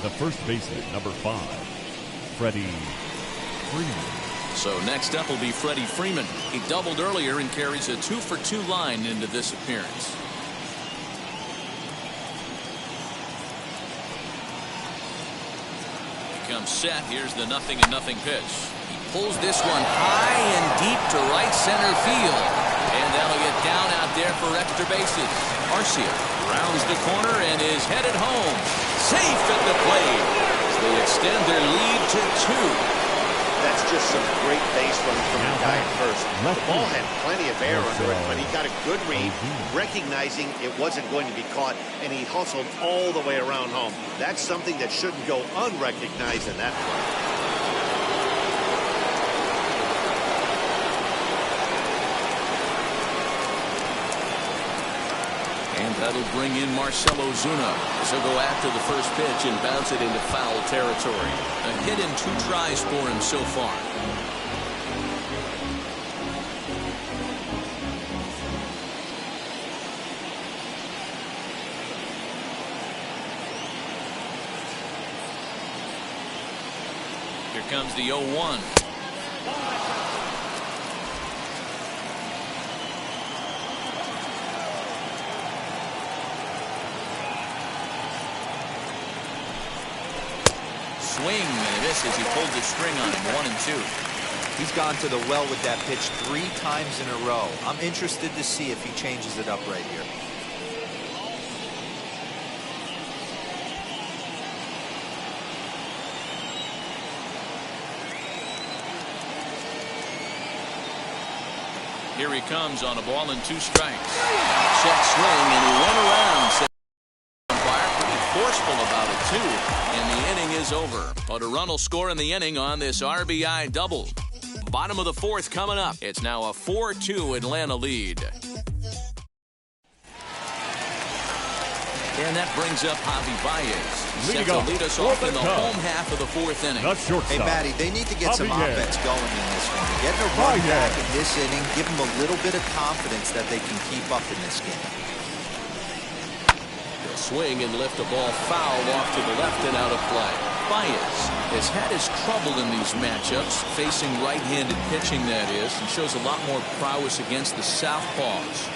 G: The first baseman, number 5, Freddie Freeman.
D: So next up will be Freddie Freeman. He doubled earlier and carries a 2-for-2 line into this appearance. Comes set. Here's the 0-0 pitch. He pulls this one high and deep to right center field, and that'll get down out there for extra bases. Arcia rounds the corner and is headed home. Safe at the plate. They extend their lead to 2.
E: That's just some great base running from the guy at first. The ball had plenty of air under it, but he got a good read, recognizing it wasn't going to be caught, and he hustled all the way around home. That's something that shouldn't go unrecognized in that play.
D: And that'll bring in Marcell Ozuna. So go after the first pitch and bounce it into foul territory. A hit in 2 tries for him so far. Here comes the 0-1. Swing and a miss as he pulled the string on him. 1-2.
F: He's gone to the well with that pitch 3 times in a row. I'm interested to see if he changes it up right here.
D: Here he comes on a ball and 2 strikes. Check swing, and he went around. Pretty forceful about it, too. And the inning is over. But a run will score in the inning on this RBI double. Bottom of the 4th coming up. It's now a 4-2 Atlanta lead. And that brings up Javi Baez. Set to lead us off in the home half of the 4th inning.
F: Hey, Matty, they need to get some offense going in this one. Getting a run back in this inning, give them a little bit of confidence that they can keep up in this game.
D: They'll swing and lift a ball foul off to the left and out of play. Baez has had his trouble in these matchups, facing right-handed pitching, that is, and shows a lot more prowess against the southpaws.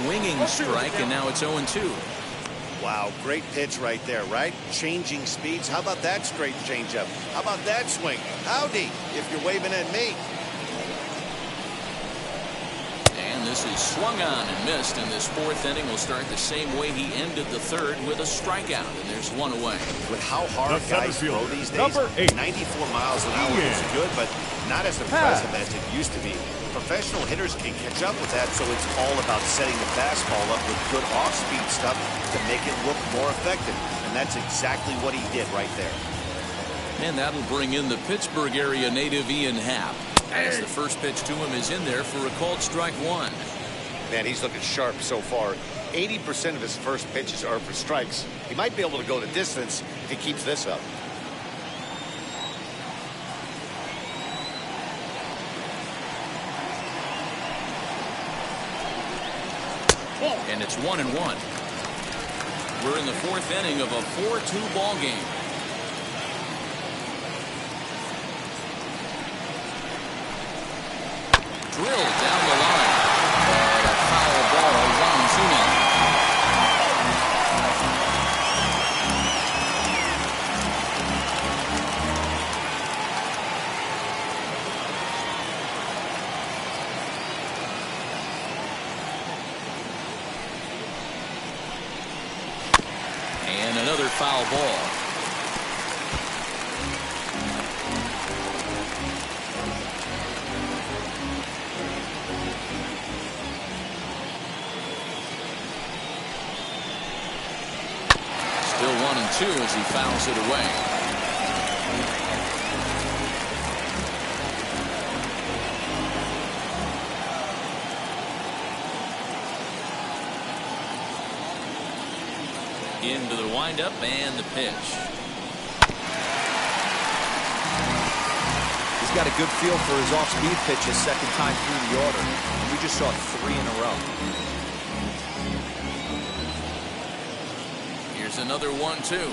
D: swinging strike, and now it's 0-2.
E: Wow, great pitch right there, right? Changing speeds. How about that straight changeup? How about that swing? Howdy, if you're waving at me.
D: And this is swung on and missed, and this fourth inning will start the same way he ended the third, with a strikeout, and there's one away.
E: With how hard guys throw these days, 94 miles an hour is good, but not as impressive as it used to be. Professional hitters can catch up with that, so it's all about setting the fastball up with good off-speed stuff to make it look more effective, and that's exactly what he did right there.
D: And that'll bring in the Pittsburgh area native Ian Happ, as the first pitch to him is in there for a called strike one.
E: Man, he's looking sharp so far. 80% of his first pitches are for strikes. He might be able to go the distance if he keeps this up.
D: And it's 1-1. We're in the fourth inning of a 4-2 ball game. Drilled down the line. And a foul ball, 1-2. And another foul ball. Still 1-2 as he fouls it away. Into the windup and the pitch.
F: He's got a good feel for his off-speed pitches second time through the order. We just saw 3 in a row.
D: Here's another 1-2.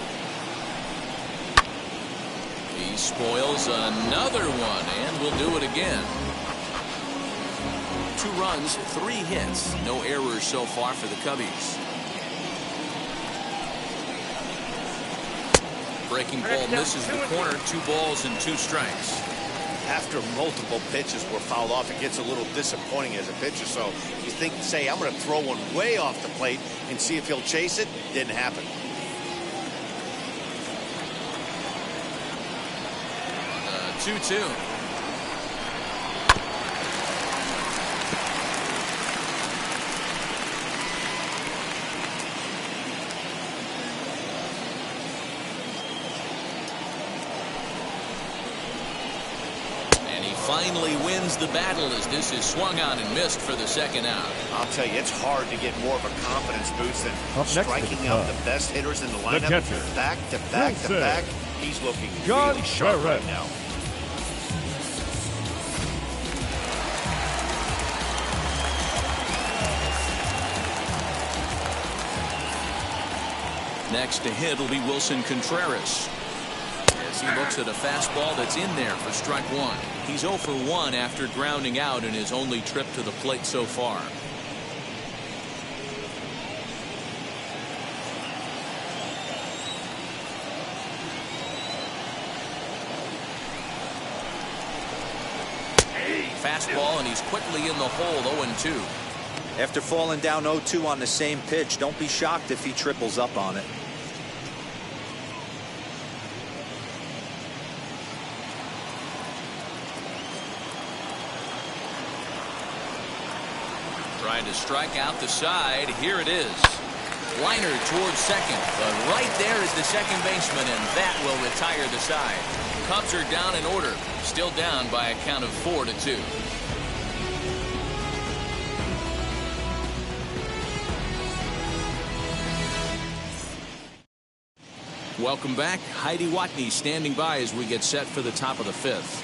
D: He spoils another one and will do it again. 2 runs, 3 hits, no errors so far for the Cubbies. Breaking ball misses the corner. 2 balls and 2 strikes.
E: After multiple pitches were fouled off, it gets a little disappointing as a pitcher. So you think, say, I'm going to throw one way off the plate and see if he'll chase it. Didn't happen.
D: 2-2. Finally wins the battle as this is swung on and missed for the second out.
E: I'll tell you, it's hard to get more of a confidence boost than striking out the best hitters in the lineup. Back to back to back. He's looking really sharp right now.
D: Next to hit will be Wilson Contreras. As he looks at a fastball that's in there for strike one. He's 0 for 1 after grounding out in his only trip to the plate so far. Fastball, and he's quickly in the hole, 0-2.
F: After falling down 0-2 on the same pitch, don't be shocked if he triples up on it.
D: Trying to strike out the side. Here it is. Liner towards second. But right there is the second baseman, and that will retire the side. Cubs are down in order. Still down by a count of 4-2. Welcome back. Heidi Watney standing by as we get set for the top of the 5th.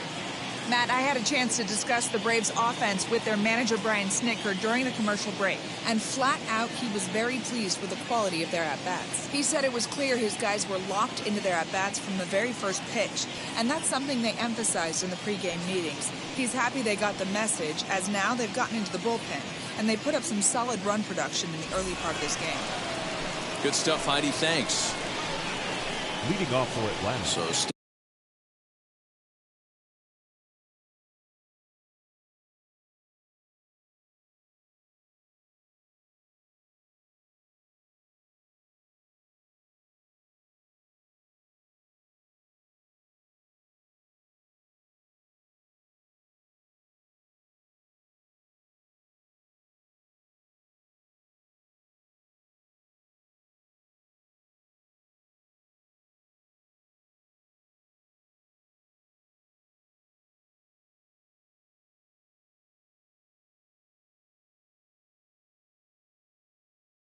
I: Matt, I had a chance to discuss the Braves' offense with their manager, Brian Snitker, during the commercial break. And flat out, he was very pleased with the quality of their at-bats. He said it was clear his guys were locked into their at-bats from the very first pitch. And that's something they emphasized in the pregame meetings. He's happy they got the message, as now they've gotten into the bullpen. and they put up some solid run production in the early part of this game.
D: Good stuff, Heidi. Thanks.
G: Leading off for Atlanta.
D: So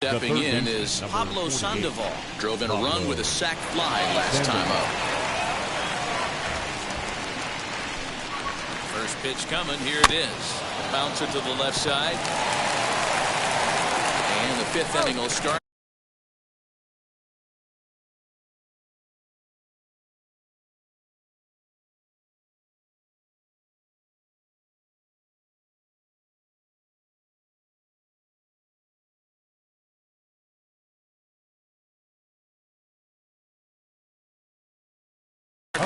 D: stepping in is Pablo Sandoval. Drove in a run with a sac fly last time up. First pitch coming. Here it is. Bouncer to the left side. And the fifth inning will start.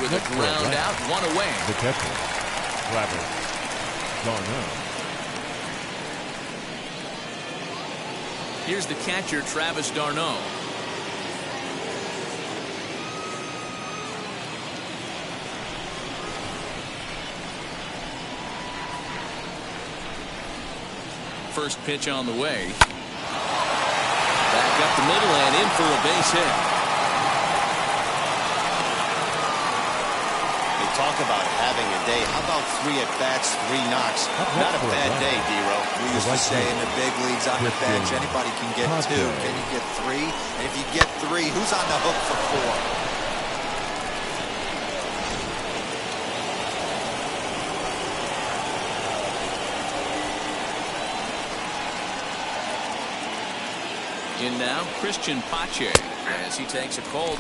D: With a ground out, one away.
G: The catcher, Travis d'Arnaud.
D: Here's the catcher, Travis d'Arnaud. First pitch on the way. Back up the middle and in for a base hit.
E: Talk about having a day. How about 3 at-bats, 3 knocks? Not a bad day, D-Row.
F: We used to say in the big leagues on the bench, anybody can get 2. Can you get 3? And if you get 3, who's on the hook for
D: 4? In now, Christian Pache as he takes a cold.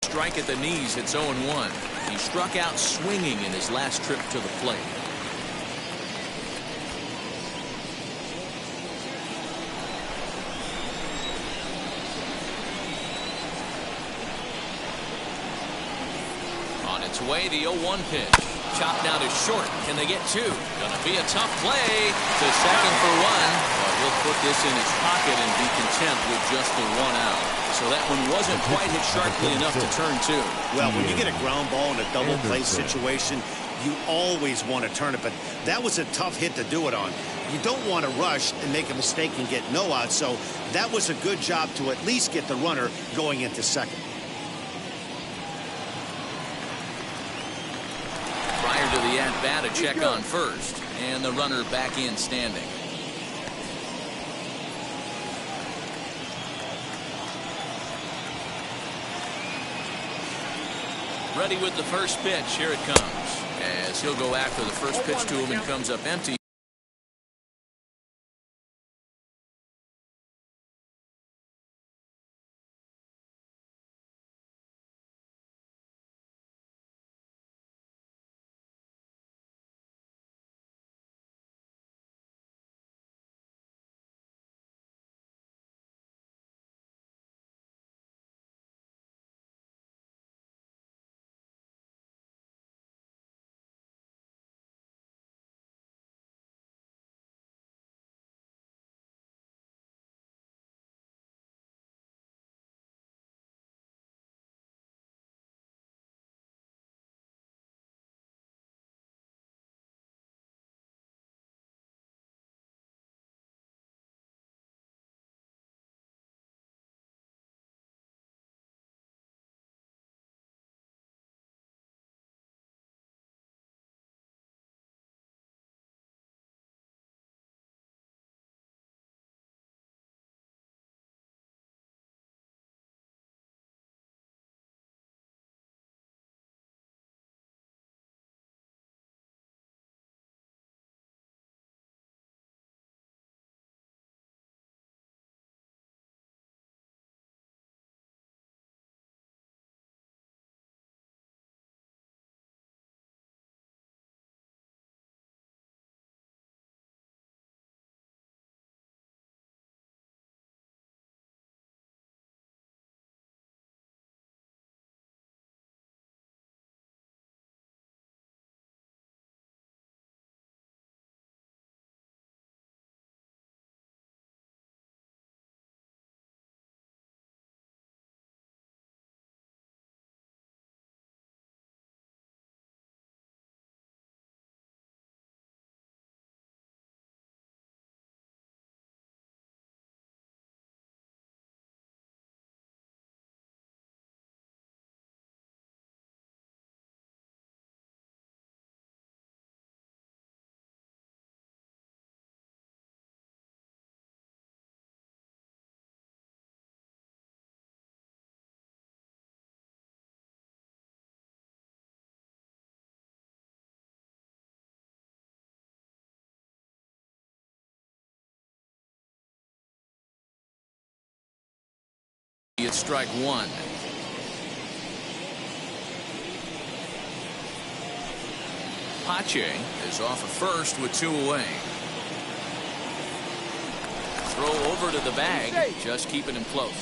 D: Strike at the knees. It's 0-1. He struck out swinging in his last trip to the plate. On its way, the 0-1 pitch. Chopped out is short. Can they get 2? Gonna be a tough play to second for 1. But he'll put this in his pocket and be content with just the 1 out. So that one wasn't quite hit sharply enough to turn 2.
E: Well, when you get a ground ball in a double play situation, you always want to turn it, but that was a tough hit to do it on. You don't want to rush and make a mistake and get no out, so that was a good job to at least get the runner going into second.
D: Prior to the at-bat, a check on first. And the runner back in standing. Ready with the first pitch. Here it comes. As he'll go after the first pitch to him and comes up empty. It's strike one. Pache is off of first with 2 away. Throw over to the bag, just keeping him close.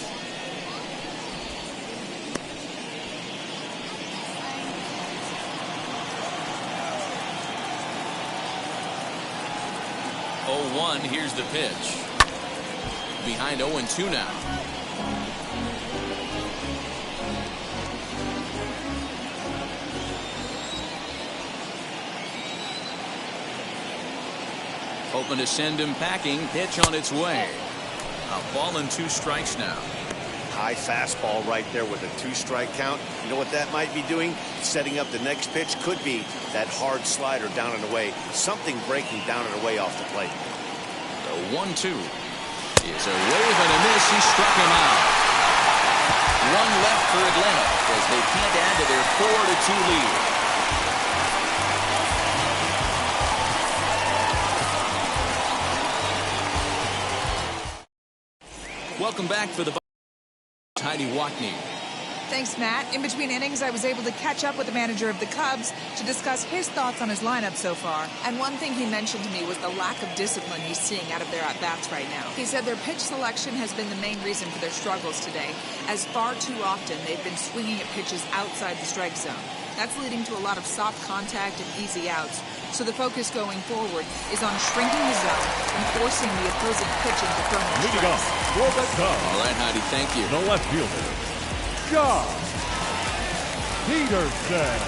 D: Oh, 1, here's the pitch. Behind 0-2 now. Hoping to send him packing. Pitch on its way. A ball and 2 strikes now.
E: High fastball right there with a 2-strike count. You know what that might be doing? Setting up the next pitch. Could be that hard slider down and away. Something breaking down and away off the plate.
D: The 1-2 is a wave and a miss. He struck him out. 1 left for Atlanta as they can't add to their 4-2 lead. Welcome back for the Heidi Watney.
I: Thanks, Matt. In between innings, I was able to catch up with the manager of the Cubs to discuss his thoughts on his lineup so far. And one thing he mentioned to me was the lack of discipline he's seeing out of their at-bats right now. He said their pitch selection has been the main reason for their struggles today, as far too often they've been swinging at pitches outside the strike zone. That's leading to a lot of soft contact and easy outs. So the focus going forward is on shrinking the zone and forcing the opposing pitching to throw more strikes.
D: All right, Heidi, thank you.
G: The left fielder, Josh Peterson.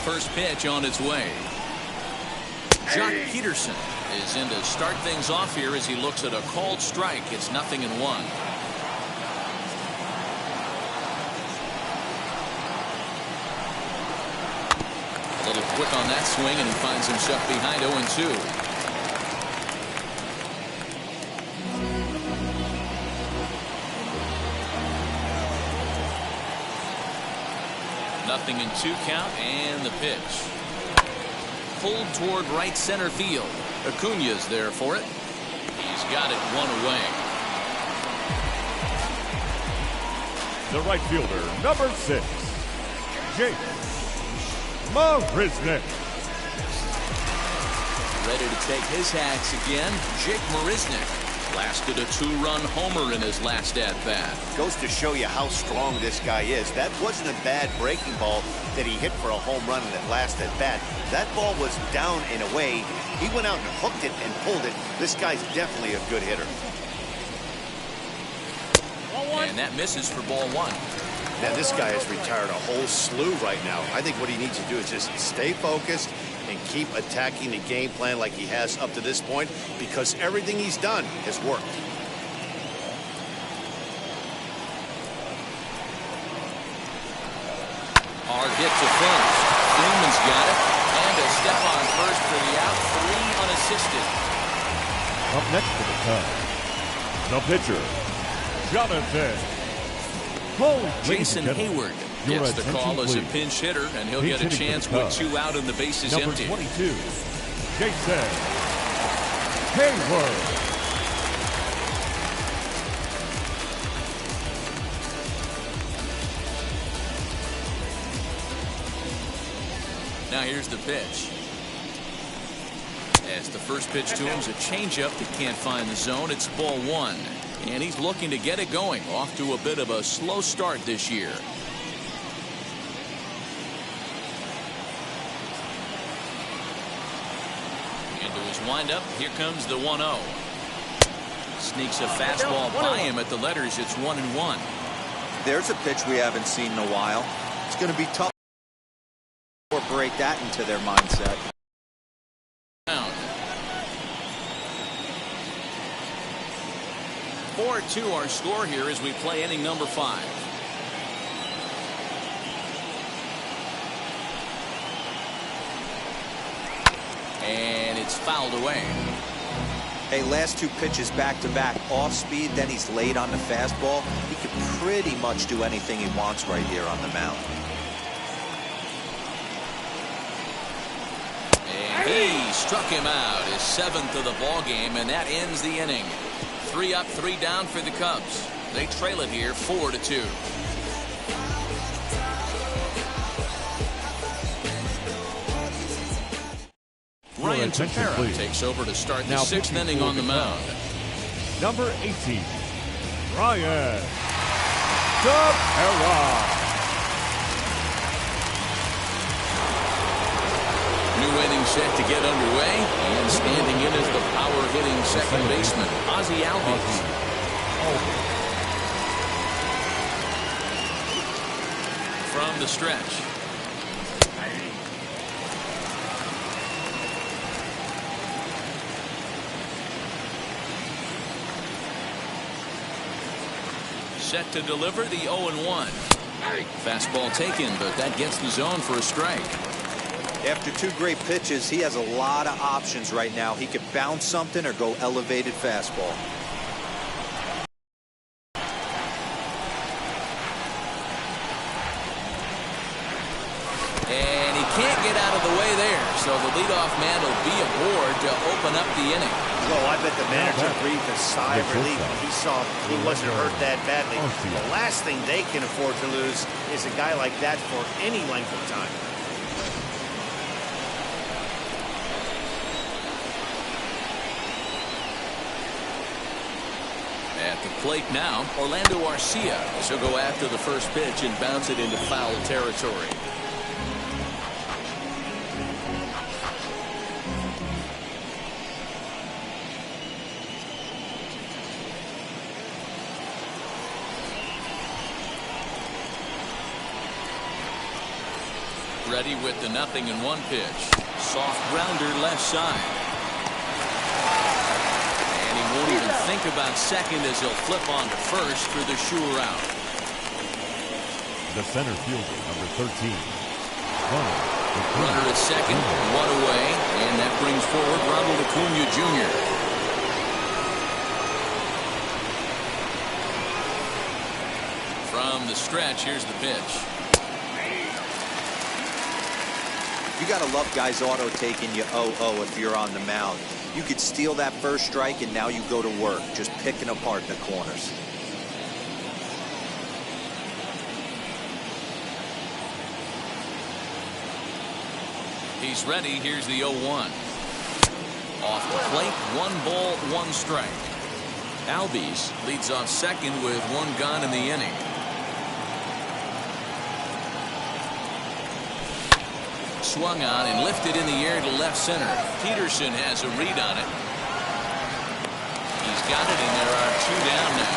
D: First pitch on its way. Josh Peterson is in to start things off here as he looks at a called strike. It's 0-1. A little quick on that swing, and he finds himself behind 0-2. Nothing in 2 count, and the pitch. Pulled toward right center field. Acuña's there for it. He's got it 1 away.
G: The right fielder, number 6, Jake Marisnick.
D: Ready to take his hacks again. Jake Marisnick lasted a 2-run homer in his last at-bat.
E: Goes to show you how strong this guy is. That wasn't a bad breaking ball that he hit for a home run in that last at-bat. That ball was down and away. He went out and hooked it and pulled it. This guy's definitely a good hitter.
D: And that misses for ball 1.
E: Now this guy has retired a whole slew right now. I think what he needs to do is just stay focused and keep attacking the game plan like he has up to this point, because everything he's done has worked.
D: Hard hit to first. Freeman's got it. And a step on first for the out. 3 unassisted.
G: Up next to the Cubs, the pitcher, Jonathan
D: Jason Hayward gets the call as a pinch hitter, and he'll get a chance with 2 out and the bases empty.
G: Number 22, Jason Hayward.
D: Now here's the pitch. As the first pitch to him is a changeup that can't find the zone. It's ball 1. And he's looking to get it going. Off to a bit of a slow start this year. Into his windup. Here comes the 1-0. Sneaks a fastball by him at the letters. It's 1-1.
F: There's a pitch we haven't seen in a while. It's going to be tough to incorporate that into their mindset.
D: 4-2 our score here as we play inning number 5. And it's fouled away.
F: Hey, last 2 pitches back-to-back, off speed, then he's late on the fastball. He could pretty much do anything he wants right here on the mound.
D: And he struck him out, his 7th of the ball game, and that ends the inning. 3 up, 3 down for the Cubs. They trail it here 4-2. Ryan Tepera takes over to start the 6th inning on the mound.
G: Number 18, Ryan Tepera.
D: New inning set to get underway, and standing in is the power-hitting second baseman, Ozzie Albies. From the stretch. Set to deliver the 0-1. Fastball taken, but that gets the zone for a strike.
F: After 2 great pitches, he has a lot of options right now. He could bounce something or go elevated fastball.
D: And he can't get out of the way there, so the leadoff man will be aboard to open up the inning.
E: Well, I bet the manager breathed a sigh of relief when he saw he wasn't hurt that badly. The last thing they can afford to lose is a guy like that for any length of time.
D: At the plate now, Orlando Arcia. She'll go after the first pitch and bounce it into foul territory. Ready with the 0-1 pitch. Soft grounder left side. won't even think about second as he'll flip on to first for the sure out.
G: The center fielder, number 13.
D: Runner at second, one away, and that brings forward Ronald Acuna Jr. From the stretch, here's the pitch.
F: You got to love guys auto taking you 0-0 if you're on the mound. You could steal that first strike and now you go to work, just picking apart the corners.
D: He's ready. Here's the 0-1. Off the plate, 1 ball, 1 strike. Albies leads off second with 1 gone in the inning. Swung on and lifted in the air to left center. Peterson has a read on it. He's got it, and there are 2 down now.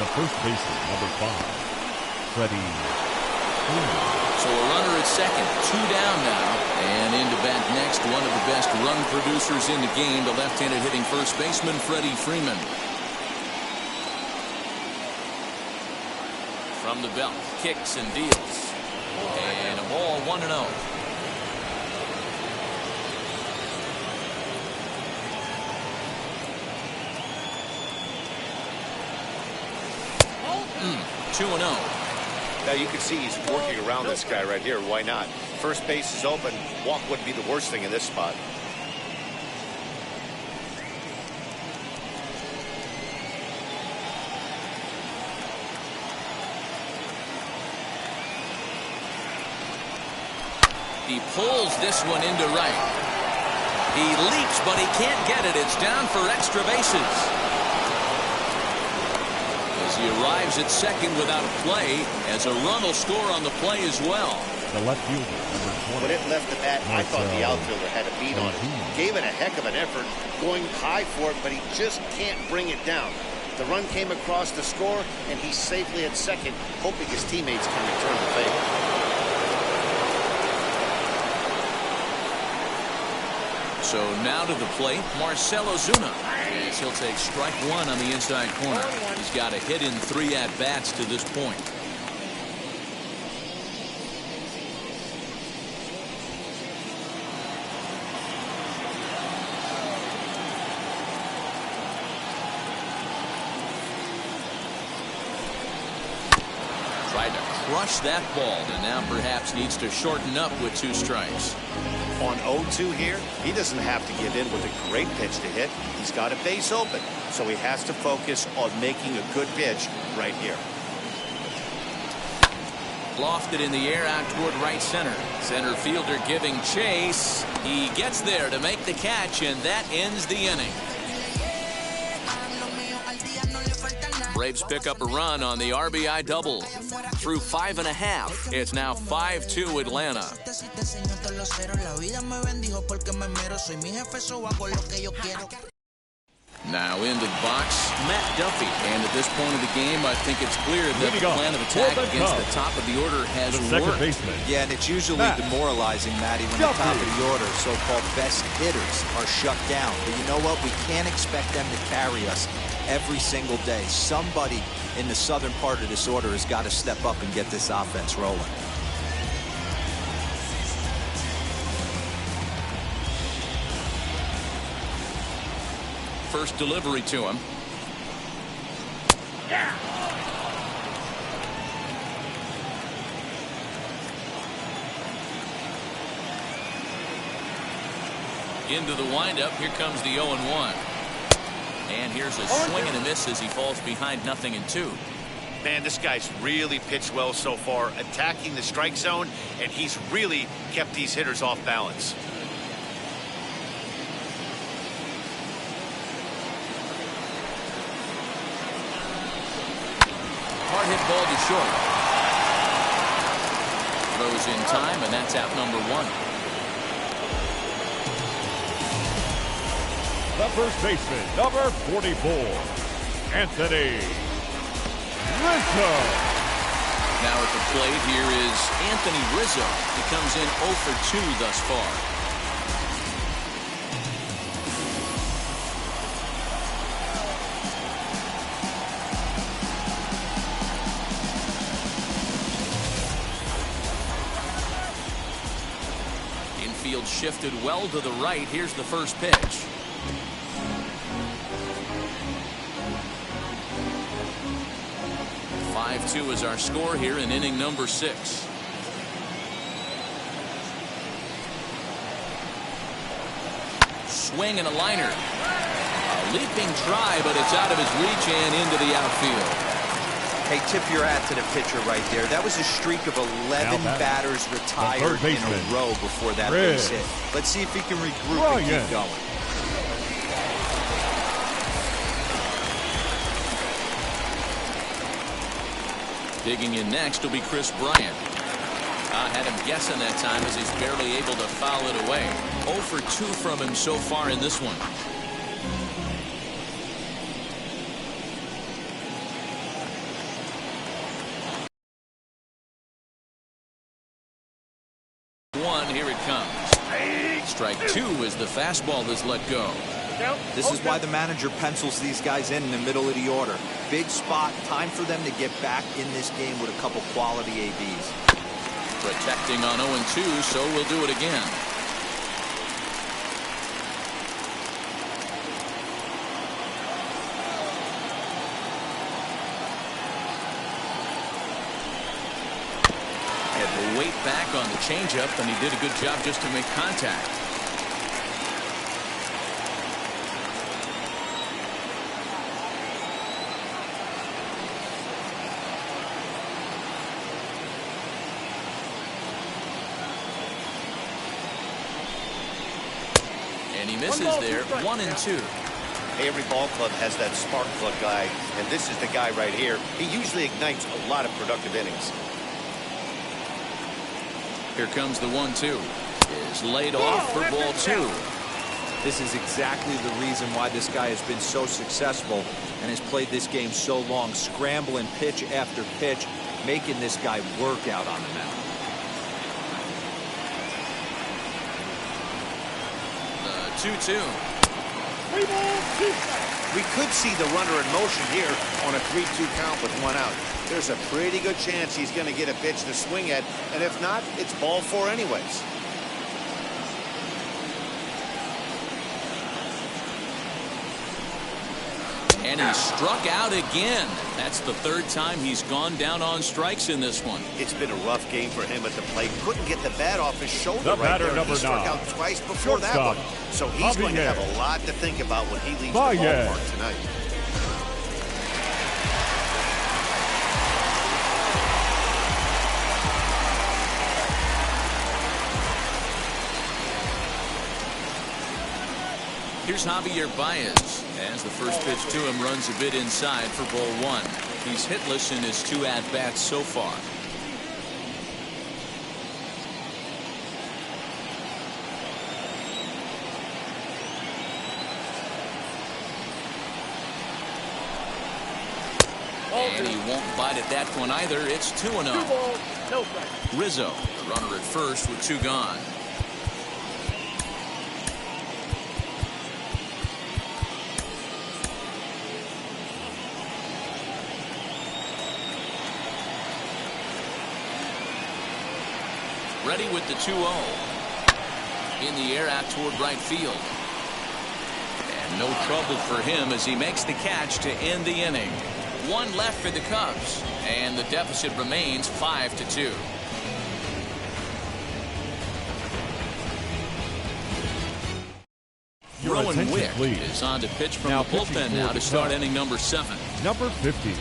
G: The first baseman, number 5, Freddie Freeman.
D: So a runner at second, 2 down now, and into bat next, one of the best run producers in the game, the left-handed hitting first baseman, Freddie Freeman. From the belt, kicks and deals. And a ball, 1-0. Mm, 2-0.
E: Now you can see he's working around this guy right here. Why not? First base is open. Walk wouldn't be the worst thing in this spot.
D: He pulls this one into right. He leaps, but he can't get it. It's down for extra bases. As he arrives at second without a play, as a run will score on the play as well.
G: The left fielder, number 20.
E: When it left the bat, I thought the outfielder had a beat on it. Gave it a heck of an effort, going high for it, but he just can't bring it down. The run came across to score, and he's safely at second, hoping his teammates can return the favor.
D: So now to the plate, Marcell Ozuna, as he'll take strike 1 on the inside corner. He's got a hit in 3 at-bats to this point. Tried to crush that ball, and now perhaps needs to shorten up with 2 strikes.
E: On 0-2 here, he doesn't have to give in with a great pitch to hit. He's got a base open, so he has to focus on making a good pitch right here.
D: Lofted in the air out toward right center. Center fielder giving chase. He gets there to make the catch, and that ends the inning. Braves pick up a run on the RBI double. Through 5.5, it's now 5-2 Atlanta. Now into the box, Matt Duffy. And at this point of the game, I think it's clear that the plan of attack against the top of the order has worked.
F: Yeah, and it's usually demoralizing, Matty, when the top of the order, so-called best hitters, are shut down. But you know what? We can't expect them to carry us every single day. Somebody in the southern part of this order has got to step up and get this offense rolling.
D: First delivery to him. Into the windup. Here comes the 0-1. And here's a swing and a miss as he falls behind 0-2.
E: Man, this guy's really pitched well so far, attacking the strike zone, and he's really kept these hitters off balance.
D: Hard hit ball to short. Throws in time, and that's out number 1.
G: The first baseman, number 44, Anthony Rizzo.
D: Now at the plate, here is Anthony Rizzo. He comes in 0 for 2 thus far. field shifted well to the right. Here's the first pitch. Five-2 is our score here in inning number 6. Swing and a liner. A leaping try, but it's out of his reach and into the outfield.
F: Hey, tip your hat to the pitcher right there. That was a streak of 11 batters retired in a row before that base hit. Let's see if he can regroup and keep going.
D: Digging in next will be Chris Bryant. I had him guessing that time as he's barely able to foul it away. 0 for 2 from him so far in this one. Here it comes. Strike 2 as the fastball is let go.
F: This is why the manager pencils these guys in the middle of the order. Big spot. Time for them to get back in this game with a couple quality ABs.
D: Protecting on 0-2, so we'll do it again. Weight back on the changeup, and he did a good job just to make contact. And he misses there. 1-2.
E: Hey, every ball club has that spark plug guy, and this is the guy right here. He usually ignites a lot of productive innings.
D: Here comes the 1-2. Is laid off for ball 2.
F: This is exactly the reason why this guy has been so successful and has played this game so long, scrambling pitch after pitch, making this guy work out on the mound.
D: The 2-2.
E: We could see the runner in motion here on a 3-2 count with 1 out. There's a pretty good chance he's going to get a pitch to swing at, and if not, it's ball 4 anyways.
D: And he struck out again. That's the 3rd time he's gone down on strikes in this one.
E: It's been a rough game for him at the plate. Couldn't get the bat off his shoulder
G: The
E: right there.
G: number
E: He struck
G: 9.
E: out twice before that one. So he's going to have a lot to think about when he leaves the ballpark tonight.
D: Here's Javier Baez as the first pitch to him runs a bit inside for ball 1. He's hitless in his 2 at-bats so far. And he won't bite at that one either. It's 2-0. Rizzo, the runner at first with 2 gone. Ready with the 2-0. In the air out toward right field. And no trouble for him as he makes the catch to end the inning. 1 left for the Cubs, and the deficit remains 5-2. Rowan Wick is on to pitch from the bullpen now to start inning number 7.
G: Number 50.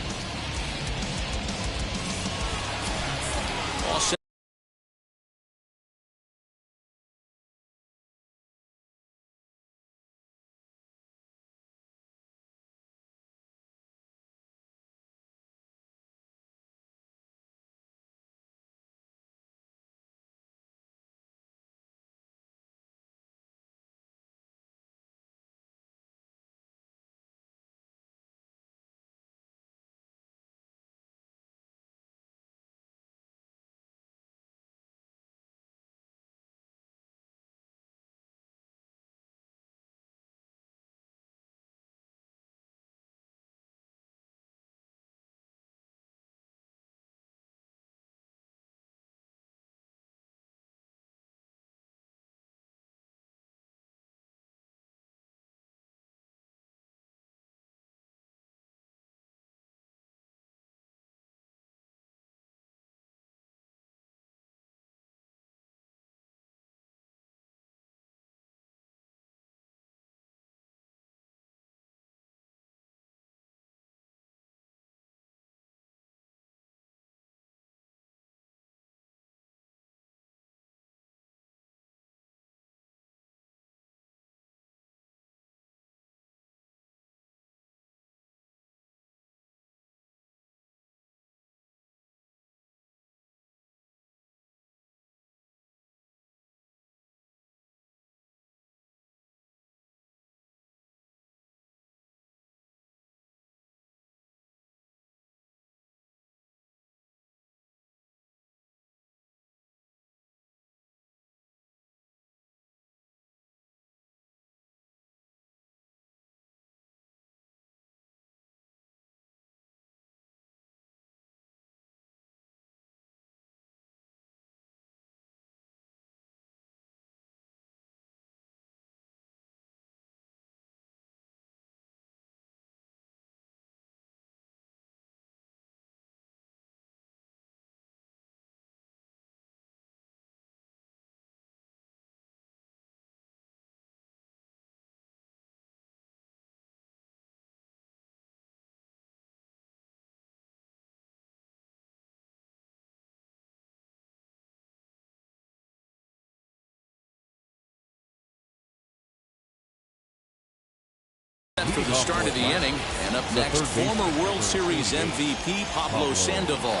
D: for the start of the inning. And up next, former World Series MVP Pablo Sandoval.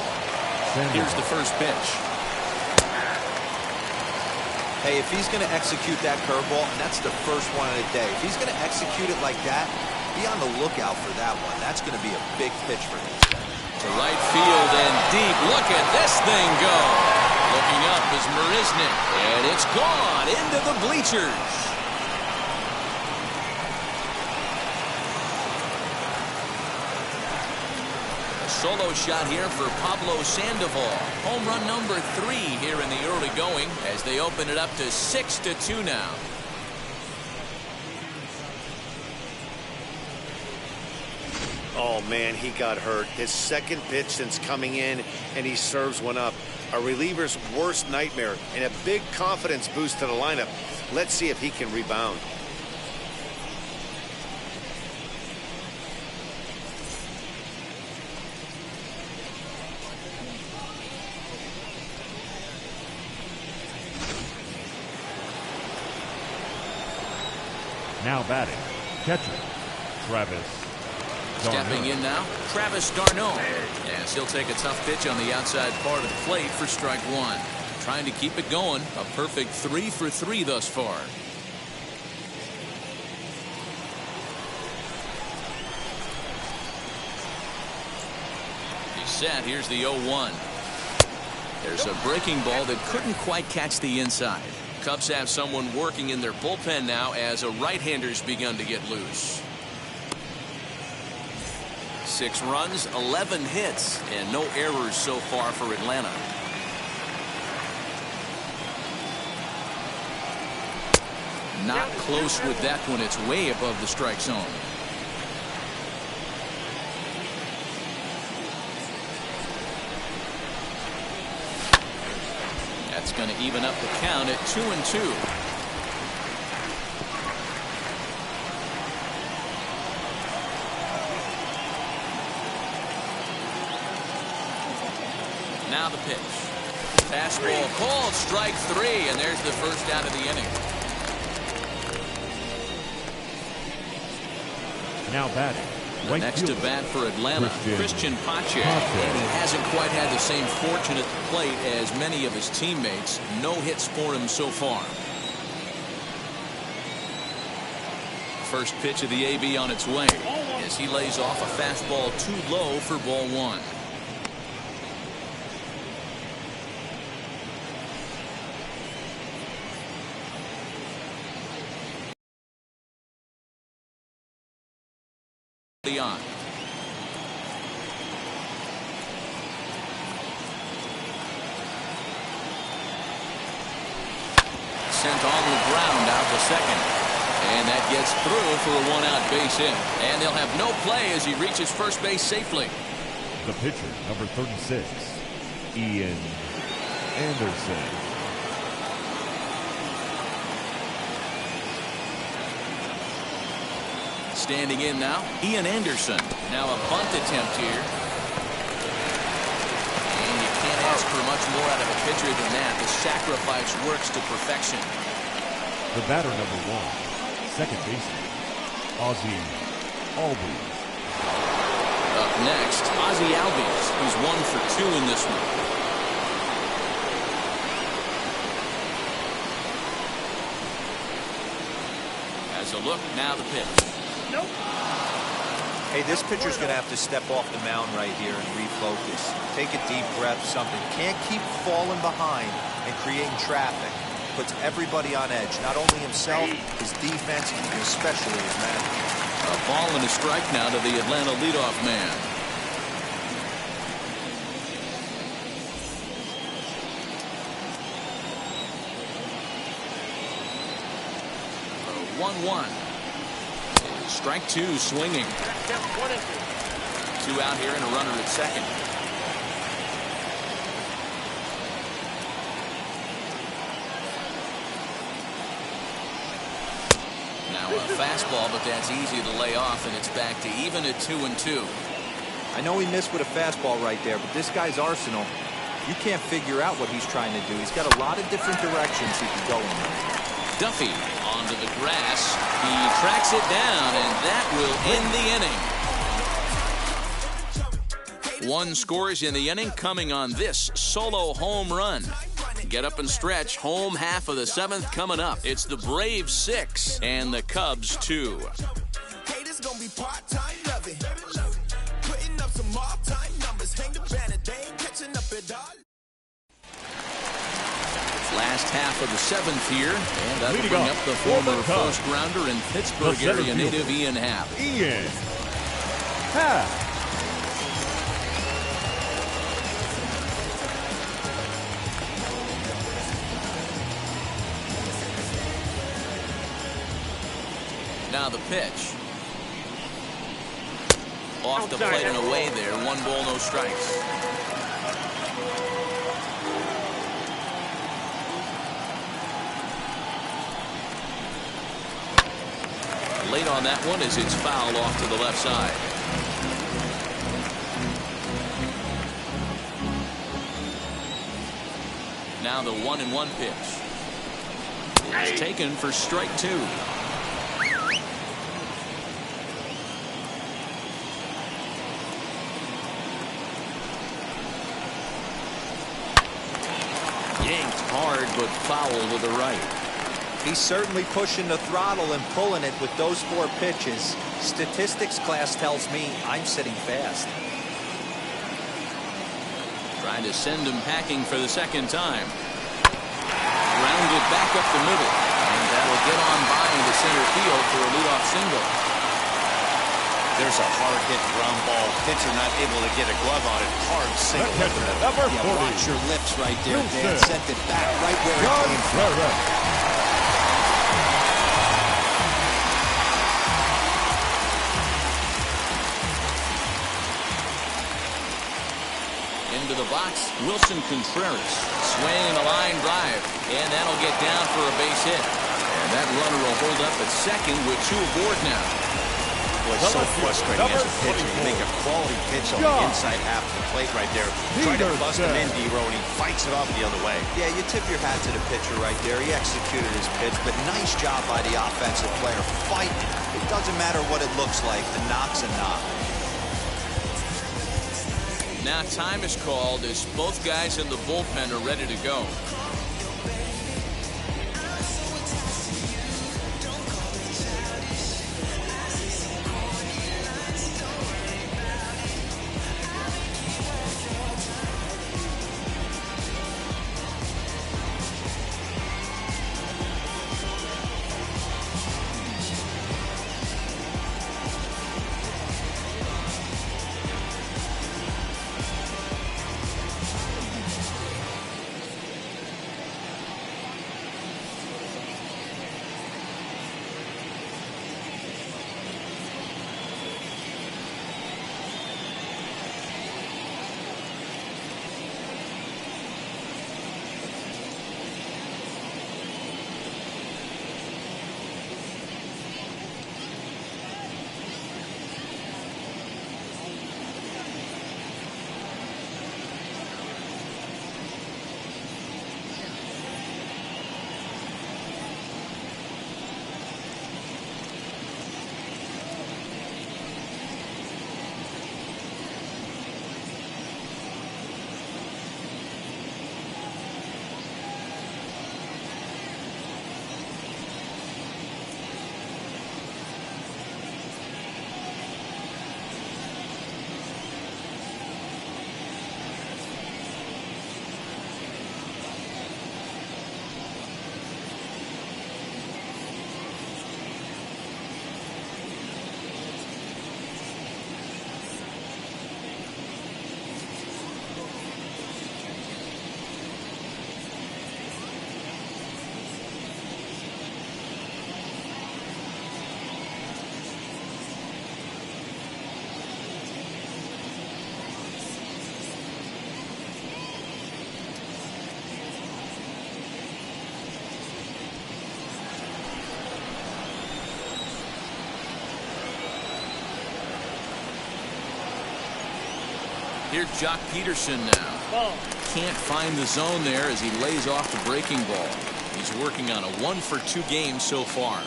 D: Here's the first pitch.
F: Hey, if he's going to execute that curveball, and that's the first one of the day, if he's going to execute it like that, be on the lookout for that one. That's going to be a big pitch for him.
D: To right field and deep. Look at this thing go. Looking up is Marisnik, and it's gone into the bleachers. Solo shot here for Pablo Sandoval. Home run number 3 here in the early going as they open it up to 6-2 now.
E: Oh, man, he got hurt. His second pitch since coming in, and he serves one up. A reliever's worst nightmare and a big confidence boost to the lineup. Let's see if he can rebound.
G: Now batting, catcher, Travis Darno.
D: Stepping in now, Travis Darno. Yes, he'll take a tough pitch on the outside part of the plate for strike 1. Trying to keep it going. A perfect 3 for 3 thus far. He's set. Here's the 0-1. There's a breaking ball that couldn't quite catch the inside. Cubs have someone working in their bullpen now as a right-hander's begun to get loose. 6 runs, 11 hits, and no errors so far for Atlanta. Not close with that one. It's way above the strike zone. That's going to even up the count at 2-2. Now the pitch. Fastball called, strike 3, and there's the first out of the inning.
G: Now batting. Right
D: Next to bat for Atlanta, Christian Pache. And he hasn't quite had the same fortune at the plate as many of his teammates. No hits for him so far. First pitch of the AB on its way as he lays off a fastball too low for ball 1. On. Sent on the ground out to second. And that gets through for a 1-out base hit. And they'll have no play as he reaches first base safely.
G: The pitcher, number 36, Ian Anderson.
D: Standing in now, Ian Anderson. Now a bunt attempt here. And you can't ask for much more out of a pitcher than that. The sacrifice works to perfection.
G: The batter, number 1, second baseman, Ozzie Albies.
D: Up next, Ozzie Albies. He's 1 for 2 in this one. As a look, now the pitch.
F: Nope. Hey, this pitcher's going to have to step off the mound right here and refocus. Take a deep breath, something. Can't keep falling behind and creating traffic. Puts everybody on edge, not only himself, his defense, and especially his manager.
D: A ball and a strike now to the Atlanta leadoff man. The 1-1. Strike 2 swinging. 2 out here and a runner at second. Now a fastball, but that's easy to lay off, and it's back to even at 2-2.
F: I know he missed with a fastball right there, but this guy's arsenal, you can't figure out what he's trying to do. He's got a lot of different directions he can go in.
D: Duffy on onto the grass. He tracks it down, and that will end the inning. One scores in the inning coming on this solo home run. Get up and stretch. Home half of the 7th coming up. It's the Braves 6 and the Cubs 2.
J: Hey, this gonna be part-time loving. Putting up some all-time numbers. Hang the banner, they ain't catching up at all.
D: Last half of the 7th here, and that'll bring up the former first-rounder and Pittsburgh area native Ian Happ.
G: Ian Happ.
D: Now the pitch. Off the plate and away there. 1 ball, no strikes. Late on that one as it's fouled off to the left side. Now the 1-1 pitch. It's taken for strike 2. Yanked hard but foul to the right.
F: He's certainly pushing the throttle and pulling it with those 4 pitches. Statistics class tells me I'm sitting fast.
D: Trying to send him packing for the 2nd time. Grounded back up the middle. And that'll get on by into center field for a leadoff single.
E: There's a hard hit ground ball. Pitcher not able to get a glove on it. Hard single.
G: Number 40.
F: Watch your lips right there, Dan. Sent it back right where it came from.
D: Into the box, Wilson Contreras. Swing and a line drive. And that'll get down for a base hit. And that runner will hold up at second with 2 aboard now.
E: Well, it's so frustrating as a pitcher. You make a quality pitch on the inside half of the plate right there. Try to bust him in, D-Row, and he fights it off the other way.
F: Yeah, you tip your hat to the pitcher right there. He executed his pitch, but nice job by the offensive player fighting. It doesn't matter what it looks like. The knock's a knock.
D: Now time is called as both guys in the bullpen are ready to go. Here's Jock Peterson now. Can't find the zone there as he lays off the breaking ball. He's working on a 1-for-2 game so far.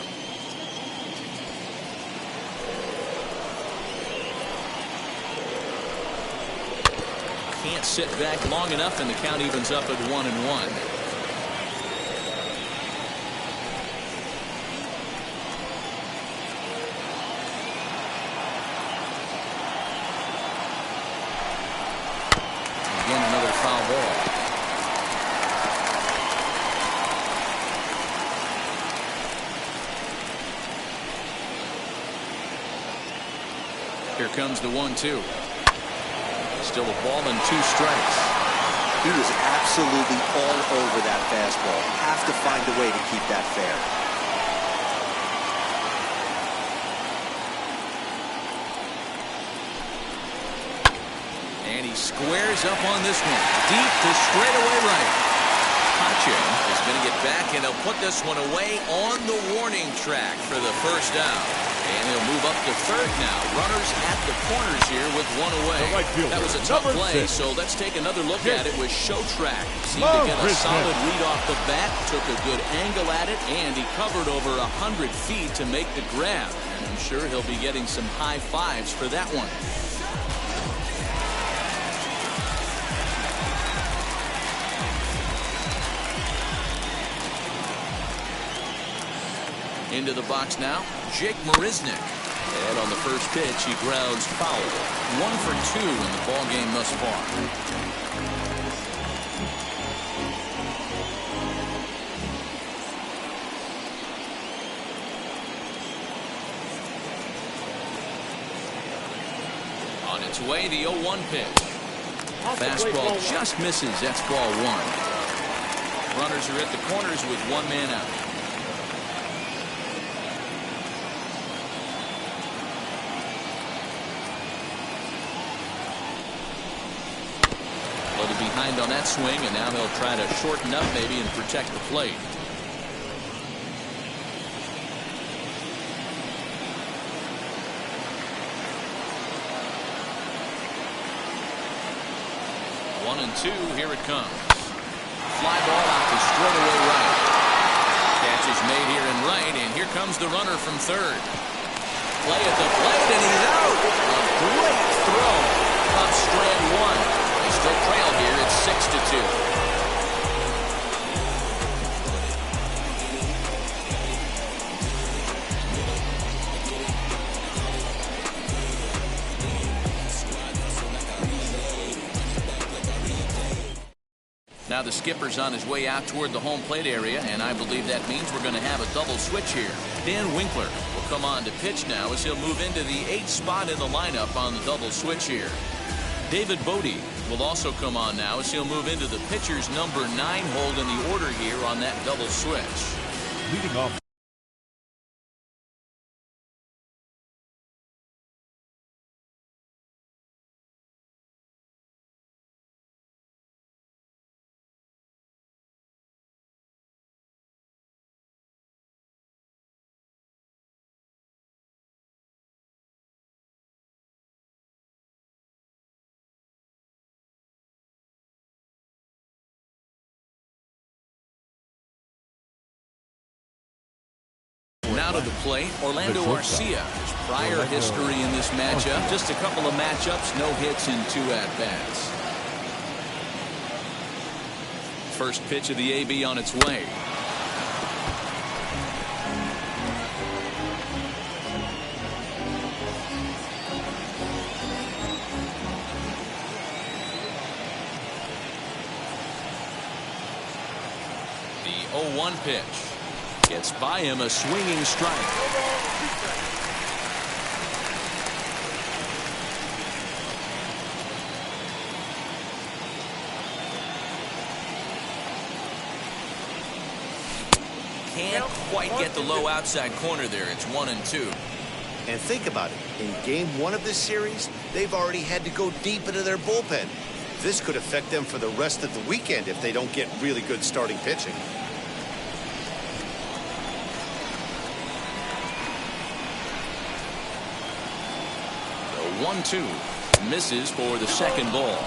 D: Can't sit back long enough, and the count evens up at 1-1. Again, another foul ball. Here comes the 1-2. Still a ball and 2 strikes.
F: He was absolutely all over that fastball. Have to find a way to keep that fair.
D: And he squares up on this one. Deep to straightaway right. Pache is going to get back, and he'll put this one away on the warning track for the first down. And he'll move up to third now. Runners at the corners here with 1 away. That was a tough play, so let's take another look at it with Showtrack. Seemed to get a solid read off the bat, took a good angle at it, and he covered over 100 feet to make the grab. And I'm sure he'll be getting some high fives for that one. Into the box now, Jake Marisnick. And on the first pitch, he grounds foul. 1 for 2 in the ball game thus far. On its way, the 0-1 pitch. Fastball just misses. That's ball 1. Runners are at the corners with 1 man out. Behind on that swing, and now he'll try to shorten up maybe and protect the plate. One and 2, here it comes. Fly ball out to straightaway right. Catch is made here in right, and here comes the runner from third. Play at the plate, and he's out. A great throw. Cubs strand 1. They still trail here at 6-2. Now the skipper's on his way out toward the home plate area, and I believe that means we're going to have a double switch here. Dan Winkler will come on to pitch now as he'll move into the 8th spot in the lineup on the double switch here. David Bodie will also come on now as he'll move into the pitcher's number 9 hold in the order here on that double switch.
G: Leading off.
D: Now to the plate, Orlando Arcia. His prior history in this matchup, just a couple of matchups, no hits in 2 at-bats. First pitch of the AB on its way. The 0-1 pitch. Gets by him, a swinging strike. Can't quite get the low outside corner there. It's 1-2.
E: And think about it. In game 1 of this series, they've already had to go deep into their bullpen. This could affect them for the rest of the weekend if they don't get really good starting pitching. The 1-2.
D: Misses for the second ball.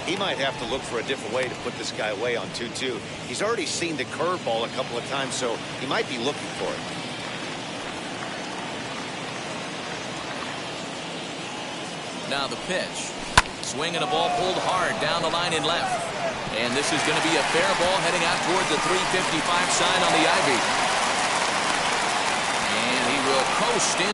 E: He might have to look for a different way to put this guy away on 2-2. He's already seen the curveball a couple of times, so he might be looking for it.
D: Now the pitch. Swinging a ball pulled hard down the line in left. And this is going to be a fair ball heading out toward the 355 sign on the ivy. And he will coast in.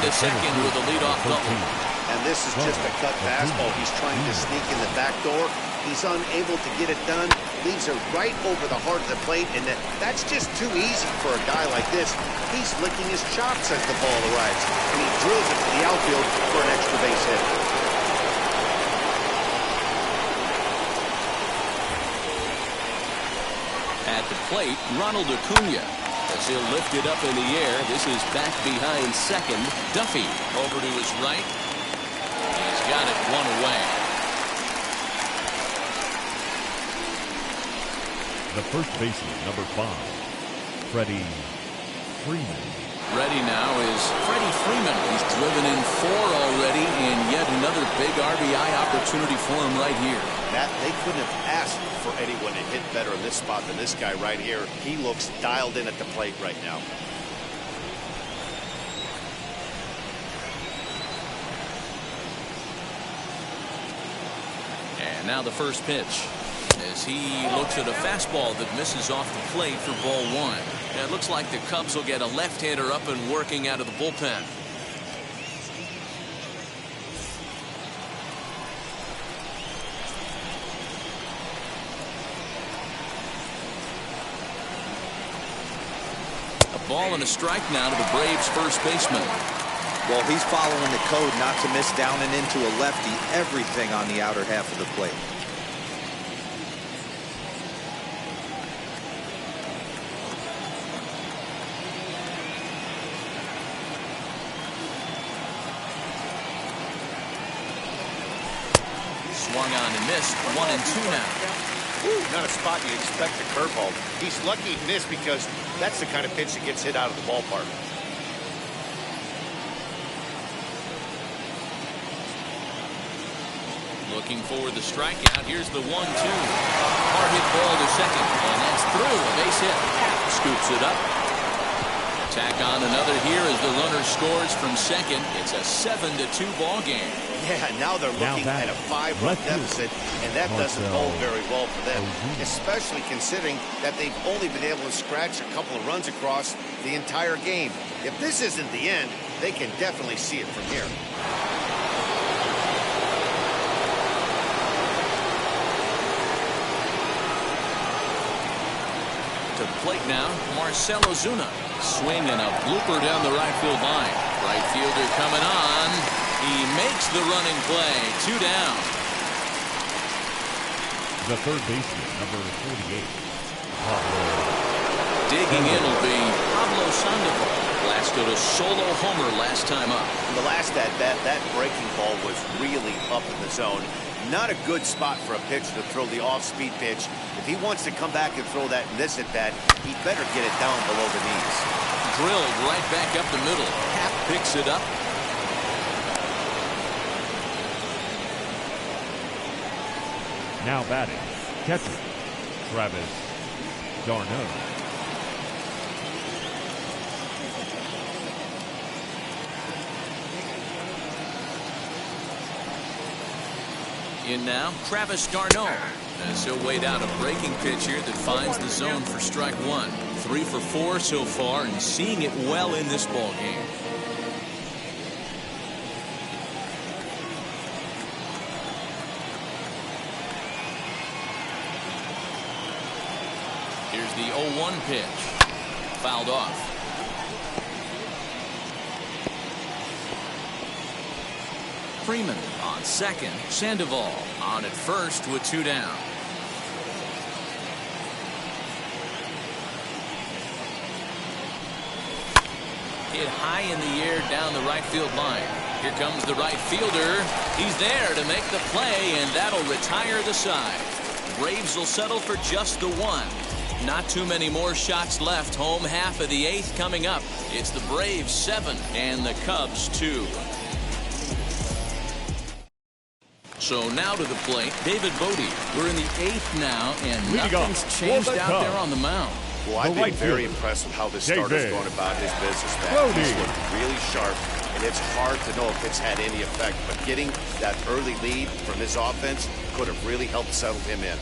D: To second with a leadoff double.
E: And this is just a cut fastball. He's trying to sneak in the back door. He's unable to get it done. Leaves it right over the heart of the plate, and that's just too easy for a guy like this. He's licking his chops as the ball arrives, and he drills it to the outfield for an extra base hit.
D: At the plate, Ronald Acuna. As he'll lift it up in the air, this is back behind second. Duffy over to his right. He's got it one away.
G: The first baseman, number 5, Freddie Freeman.
D: Ready now is Freddie Freeman. He's driven in 4 already, and yet another big RBI opportunity for him right here.
E: That they couldn't have asked for anyone to hit better in this spot than this guy right here. He looks dialed in at the plate right now.
D: And now the first pitch, as he looks at a fastball that misses off the plate for ball 1. And it looks like the Cubs will get a left-hander up and working out of the bullpen. A ball and a strike now to the Braves' first baseman.
F: Well, he's following the code not to miss down and into a lefty. Everything on the outer half of the plate.
D: Swung on and missed. 1-2 now.
E: Not a spot you expect a curveball. He's lucky he missed because that's the kind of pitch that gets hit out of the ballpark.
D: Looking for the strikeout. Here's the 1-2. Hard hit ball to second, and that's through. A base hit. Scoops it up. Tack on another here as the runner scores from second. It's a 7-2 ball game.
E: Yeah, now they're looking at a 5-run deficit, and that doesn't bode very well for them, especially considering that they've only been able to scratch a couple of runs across the entire game. If this isn't the end, they can definitely see it from here.
D: To the plate now, Marcell Ozuna. Swing and a blooper down the right field line. Right fielder coming on. He makes the running play. 2 down.
G: The third baseman, number 48.
D: Digging in will be Pablo Sandoval. Blasted a solo homer last time up.
E: In the last at-bat, that breaking ball was really up in the zone. Not a good spot for a pitcher to throw the off-speed pitch. If he wants to come back and throw that in this at-bat, he'd better get it down below the knees.
D: Drilled right back up the middle. Happ picks it up.
G: Now batting, catcher, Travis d'Arnaud.
D: In now, Travis d'Arnaud. As he'll wait out a breaking pitch here that finds the zone for strike 1. 3 for 4 so far and seeing it well in this ball game. Here's the 0-1 pitch. Fouled off. Freeman on second. Sandoval on at first with 2 down. Hit high in the air down the right field line. Here comes the right fielder. He's there to make the play, and that'll retire the side. Braves will settle for just the 1. Not too many more shots left. Home half of the 8th coming up. It's the Braves 7 and the Cubs 2. So now to the plate, David Bodie. We're in the 8th now, and nothing's changed out there on the mound.
E: Well, I've been very impressed with how this starter's going about his business, man. He's looked really sharp, and it's hard to know if it's had any effect. But getting that early lead from his offense could have really helped settle him in.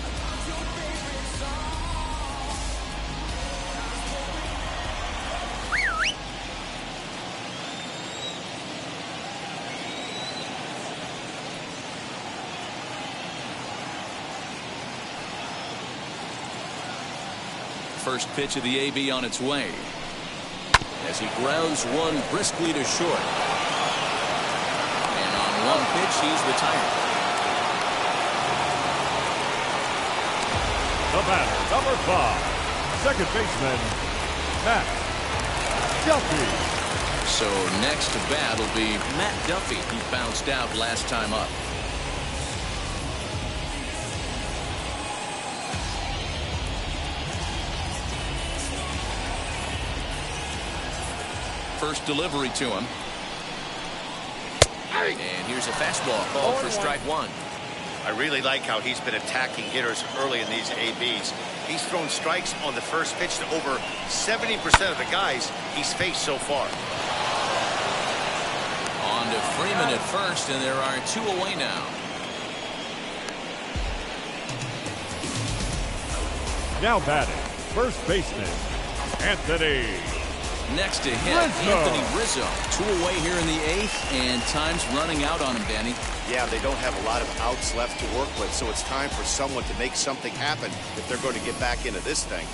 D: First pitch of the AB on its way. As he grounds one briskly to short. And on one pitch, he's retired.
G: The batter, number 5, second baseman, Matt Duffy.
D: So next to bat will be Matt Duffy. He bounced out last time up. First delivery to him. And here's a fastball called for strike 1.
E: I really like how he's been attacking hitters early in these ABs. He's thrown strikes on the first pitch to over 70% of the guys he's faced so far.
D: On to Freeman at first, and there are 2 away now.
G: Now batting, first baseman, Anthony
D: Next to hit, Anthony Rizzo. 2 away here in the 8th, and time's running out on him, Danny.
E: Yeah, they don't have a lot of outs left to work with, so it's time for someone to make something happen if they're going to get back into this thing.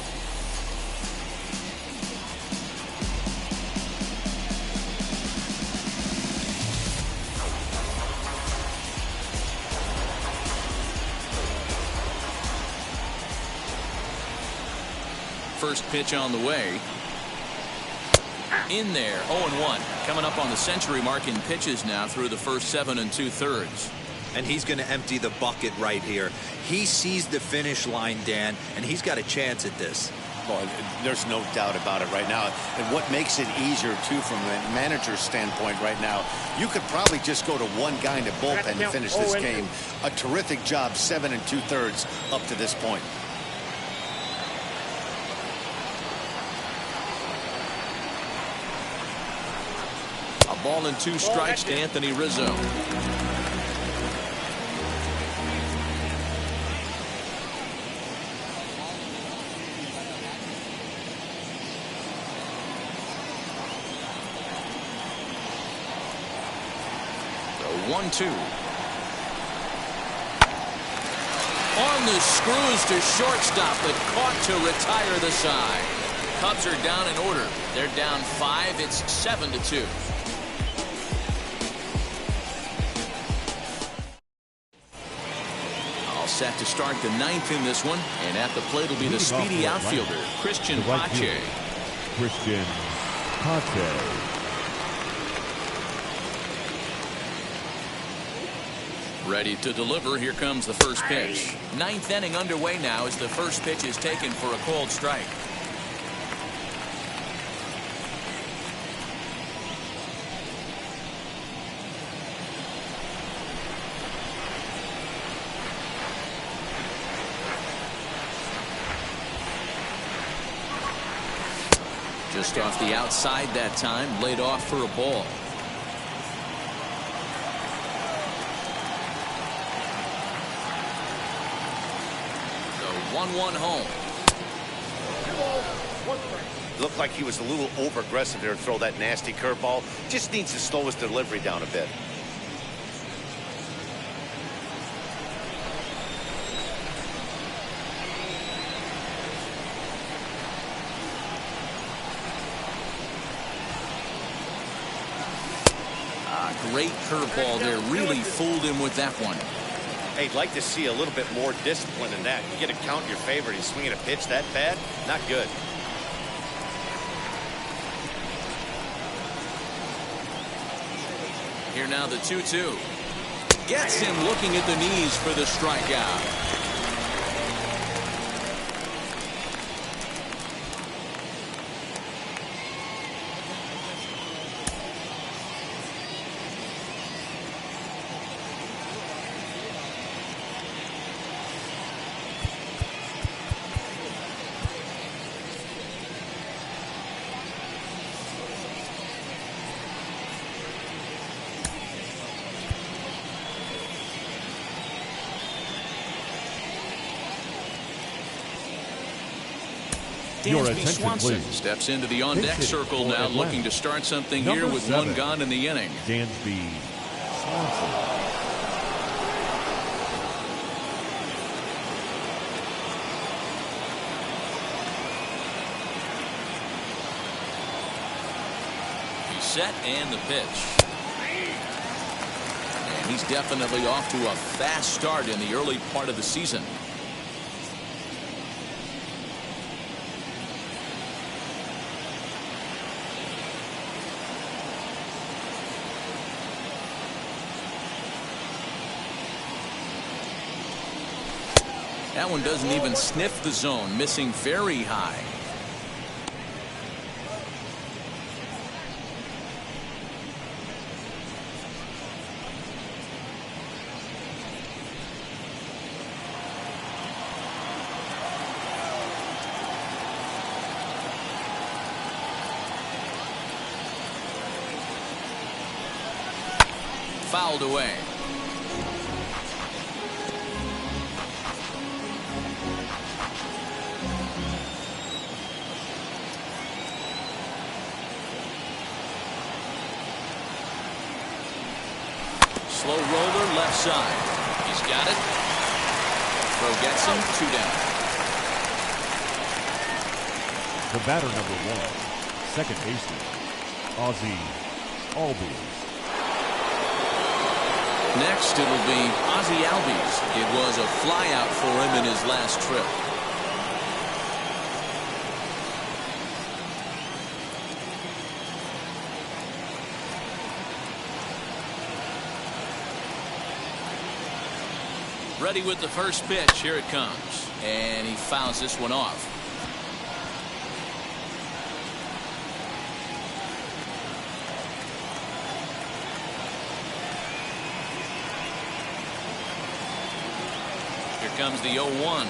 D: First pitch on the way. In there, 0-1. Coming up on the century mark in pitches now through the first 7 2/3.
F: And he's going to empty the bucket right here. He sees the finish line, Dan, and he's got a chance at this.
E: Well, there's no doubt about it right now. And what makes it easier, too, from a manager's standpoint right now, you could probably just go to one guy in the bullpen and finish this game. A terrific job, 7 2/3 up to this point.
D: A ball and 2 strikes to Anthony Rizzo. The 1-2. On the screws to shortstop, but caught to retire the side. Cubs are down in order. They're down 5. It's 7-2. Set to start the 9th in this one, and at the plate will be the speedy outfielder, Christian Pache.
G: Christian Pache.
D: Ready to deliver. Here comes the first pitch. 9th inning underway now as the first pitch is taken for a called strike. Just off the outside that time, laid off for a ball. The 1-1 home.
E: Looked like he was a little over-aggressive there to throw that nasty curveball. Just needs to slow his delivery down a bit.
D: Great curveball there. Really fooled him with that one.
E: Hey, I'd like to see a little bit more discipline in that. You get a count in your favor and he's swinging a pitch that bad. Not good.
D: Here now the 2-2. Gets him looking at the knees for the strikeout.
G: Your attention,
D: Swanson
G: please.
D: steps into the on-deck circle now,
G: Atlanta.
D: looking to start something
G: Number
D: here with
G: 7.
D: 1 gone in the inning.
G: Dansby Swanson.
D: He's set and the pitch. And he's definitely off to a fast start in the early part of the season. That one doesn't even sniff the zone, missing very high. Fouled away. Slow roller left side. He's got it. Throw gets him. 2 down.
G: The batter number 1, second baseman, Ozzie Albies.
D: Next it'll be Ozzie Albies. It was a flyout for him in his last trip. Ready with the first pitch. Here it comes. And he fouls this one off. Here comes the 0-1.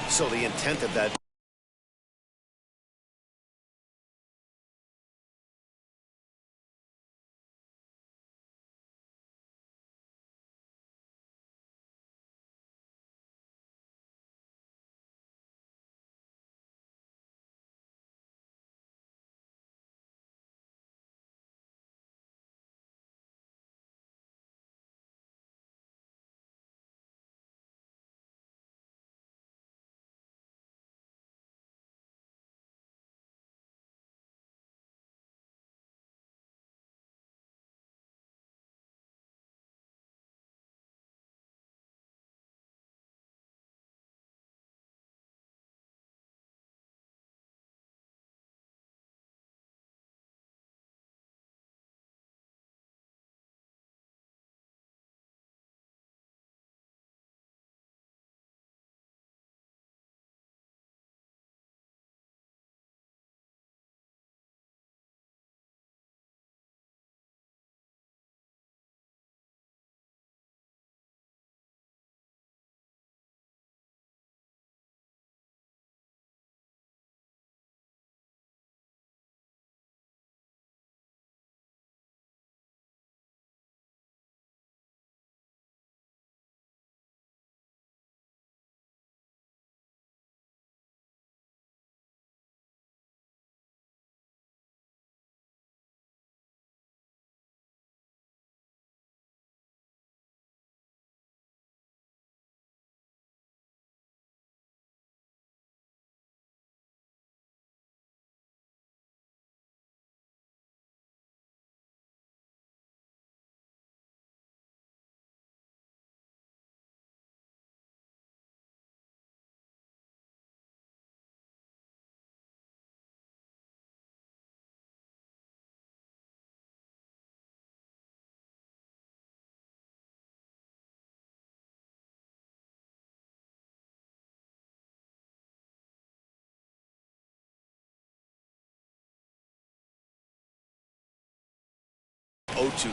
E: So the intent of that.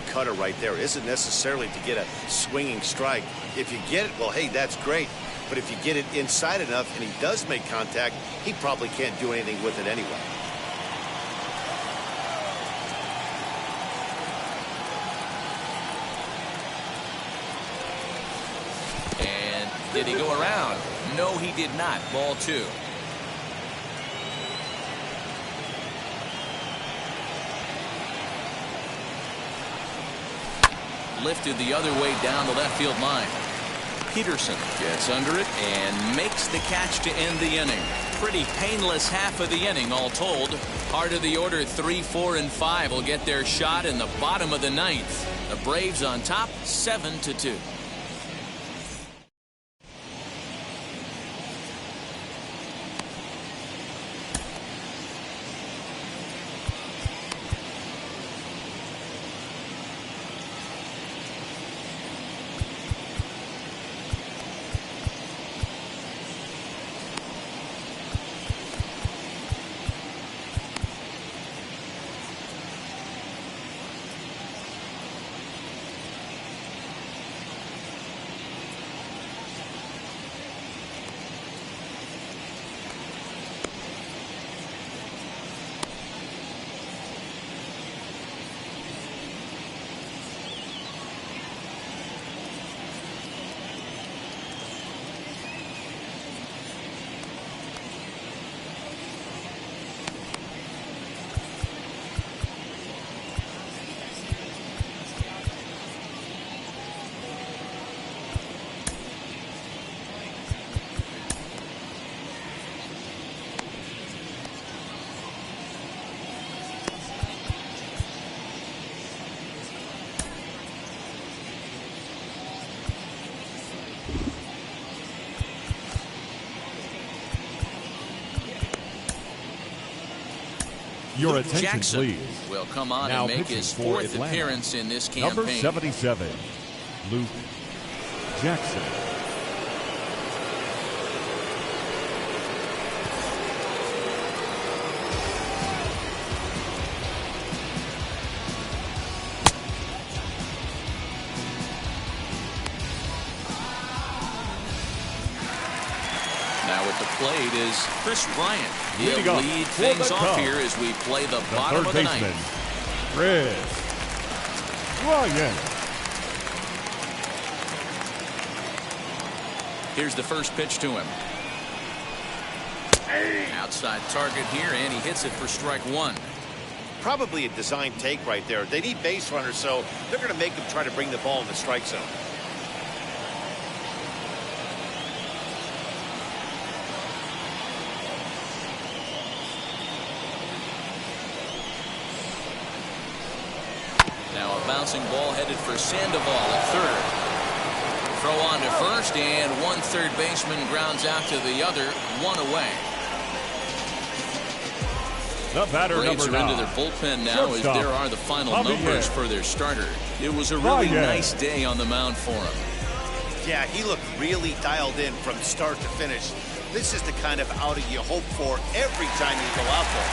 E: Cutter right there isn't necessarily to get a swinging strike. If you get it, well, hey, that's great. But if you get it inside enough and he does make contact, he probably can't do anything with it anyway.
D: And did he go around? No, he did not. Ball 2. Lifted the other way down the left field line. Peterson gets under it and makes the catch to end the inning. Pretty painless half of the inning all told. Heart of the order 3, 4, and 5 will get their shot in the bottom of the 9th. The Braves on top 7-2.
G: Your
D: Luke
G: attention,
D: Jackson
G: please.
D: will come on
G: Now
D: and make
G: pitching
D: his
G: for
D: fourth
G: Atlanta,
D: appearance in this campaign.
G: Number 77, Luke Jackson.
D: Now at the plate is Chris Bryant. He'll
G: Leading off
D: lead
G: for
D: things
G: the
D: off
G: Cubs,
D: here as we play the
G: the
D: bottom
G: third
D: of the
G: baseman,
D: ninth.
G: Chris Bryant.
D: Here's the first pitch to him. Outside target here, and he hits it for strike one.
E: Probably a design take right there. They need base runners, so they're going to make him try to bring the ball in the strike zone.
D: Now a bouncing ball headed for Sandoval at third. Throw on to first, and one third baseman grounds out to the other, one away.
G: The batter,
D: Braves
G: number
D: are
G: 9.
D: into their bullpen now as
G: Shortstop,
D: there are the final
G: Javier.
D: numbers for their starter. It was a really
G: Javier.
D: nice day on the mound for him.
E: Yeah, he looked really dialed in from start to finish. This is the kind of outing you hope for every time you go out there.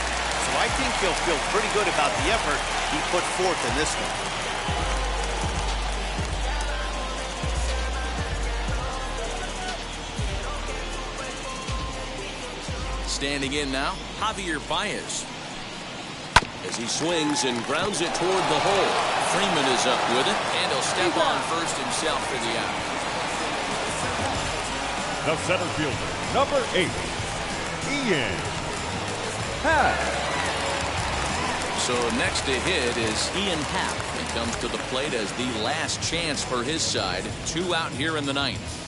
E: So I think he'll feel pretty good about the effort he put forth in this one.
D: Standing in now, Javier Baez.
H: As he swings and grounds it toward the hole.
D: Freeman is up with it, and he'll step on first himself for the out.
G: The center fielder, number 8, Ian Happ.
D: So next to hit is Ian Happ. He comes to the plate as the last chance for his side. 2 out here in the ninth.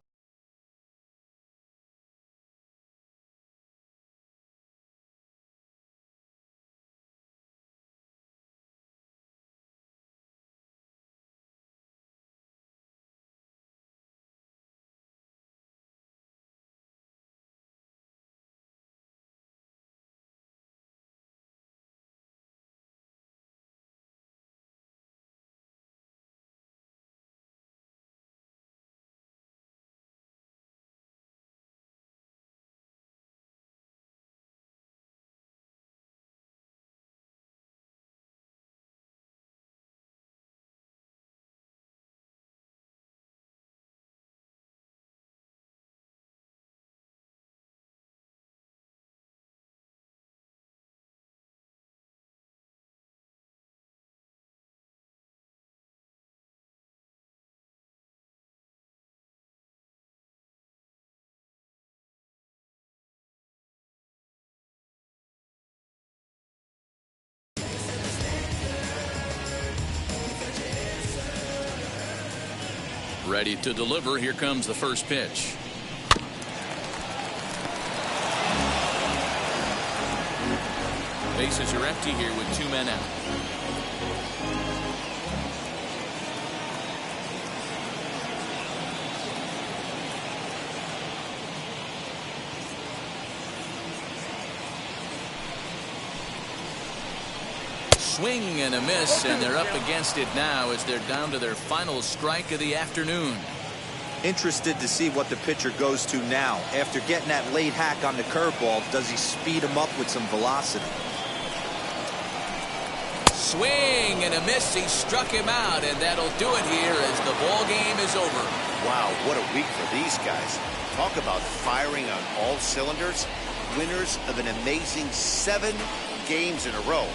D: Ready to deliver. Here comes the first pitch. Bases are empty here with 2 men out. Swing and a miss, and they're up against it now as they're down to their final strike of the afternoon.
F: Interested to see what the pitcher goes to now. After getting that late hack on the curveball, does he speed him up with some velocity?
D: Swing and a miss. He struck him out, and that'll do it here as the ball game is over.
E: Wow, what a week for these guys. Talk about firing on all cylinders. Winners of an amazing 7 games in a row.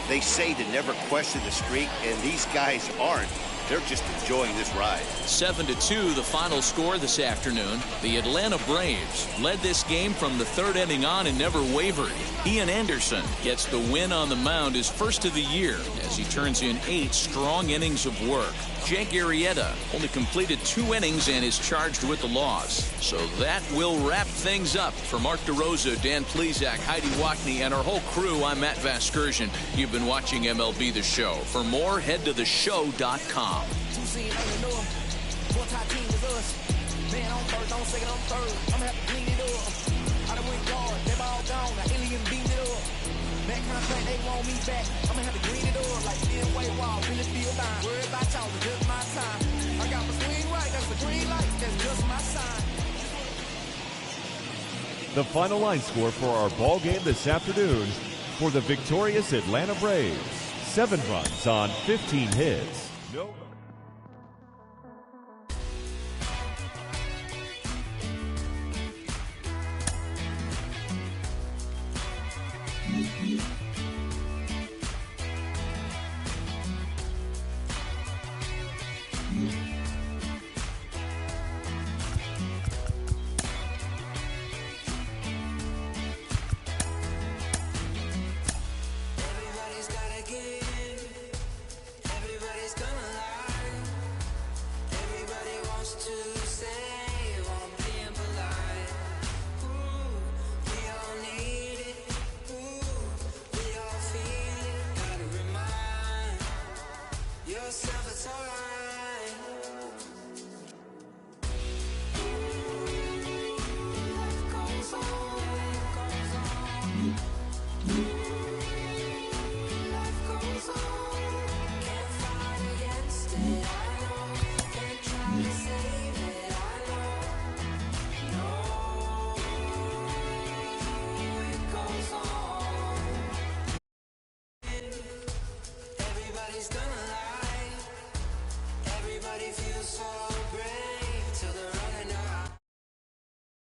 E: They say to never question the streak, and these guys aren't. They're just enjoying this ride.
D: 7-2 the final score this afternoon. The Atlanta Braves led this game from the 3rd inning on and never wavered. Ian Anderson gets the win on the mound, his first of the year, as he turns in 8 strong innings of work. Jake Arrieta only completed 2 innings and is charged with the loss. So that will wrap things up. For Mark DeRosa, Dan Plesac, Heidi Wackney, and our whole crew, I'm Matt Vasgersian. You've been watching MLB The Show. For more, head to theshow.com.
J: Man on first, on second, on third. I'm happy to clean it up. I done went guard, they ball gone. Now Alien beat it up. that kind of thing, they want me back. I'ma have to green it up like Ian White Wall, really feel fine. Worry about y'all, it's just my time. I got my swing right, that's the green light, that's just my sign.
G: The final line score for our ball game this afternoon for the victorious Atlanta Braves. 7 runs on 15 hits. No.
J: Everybody's gonna lie. Everybody feels so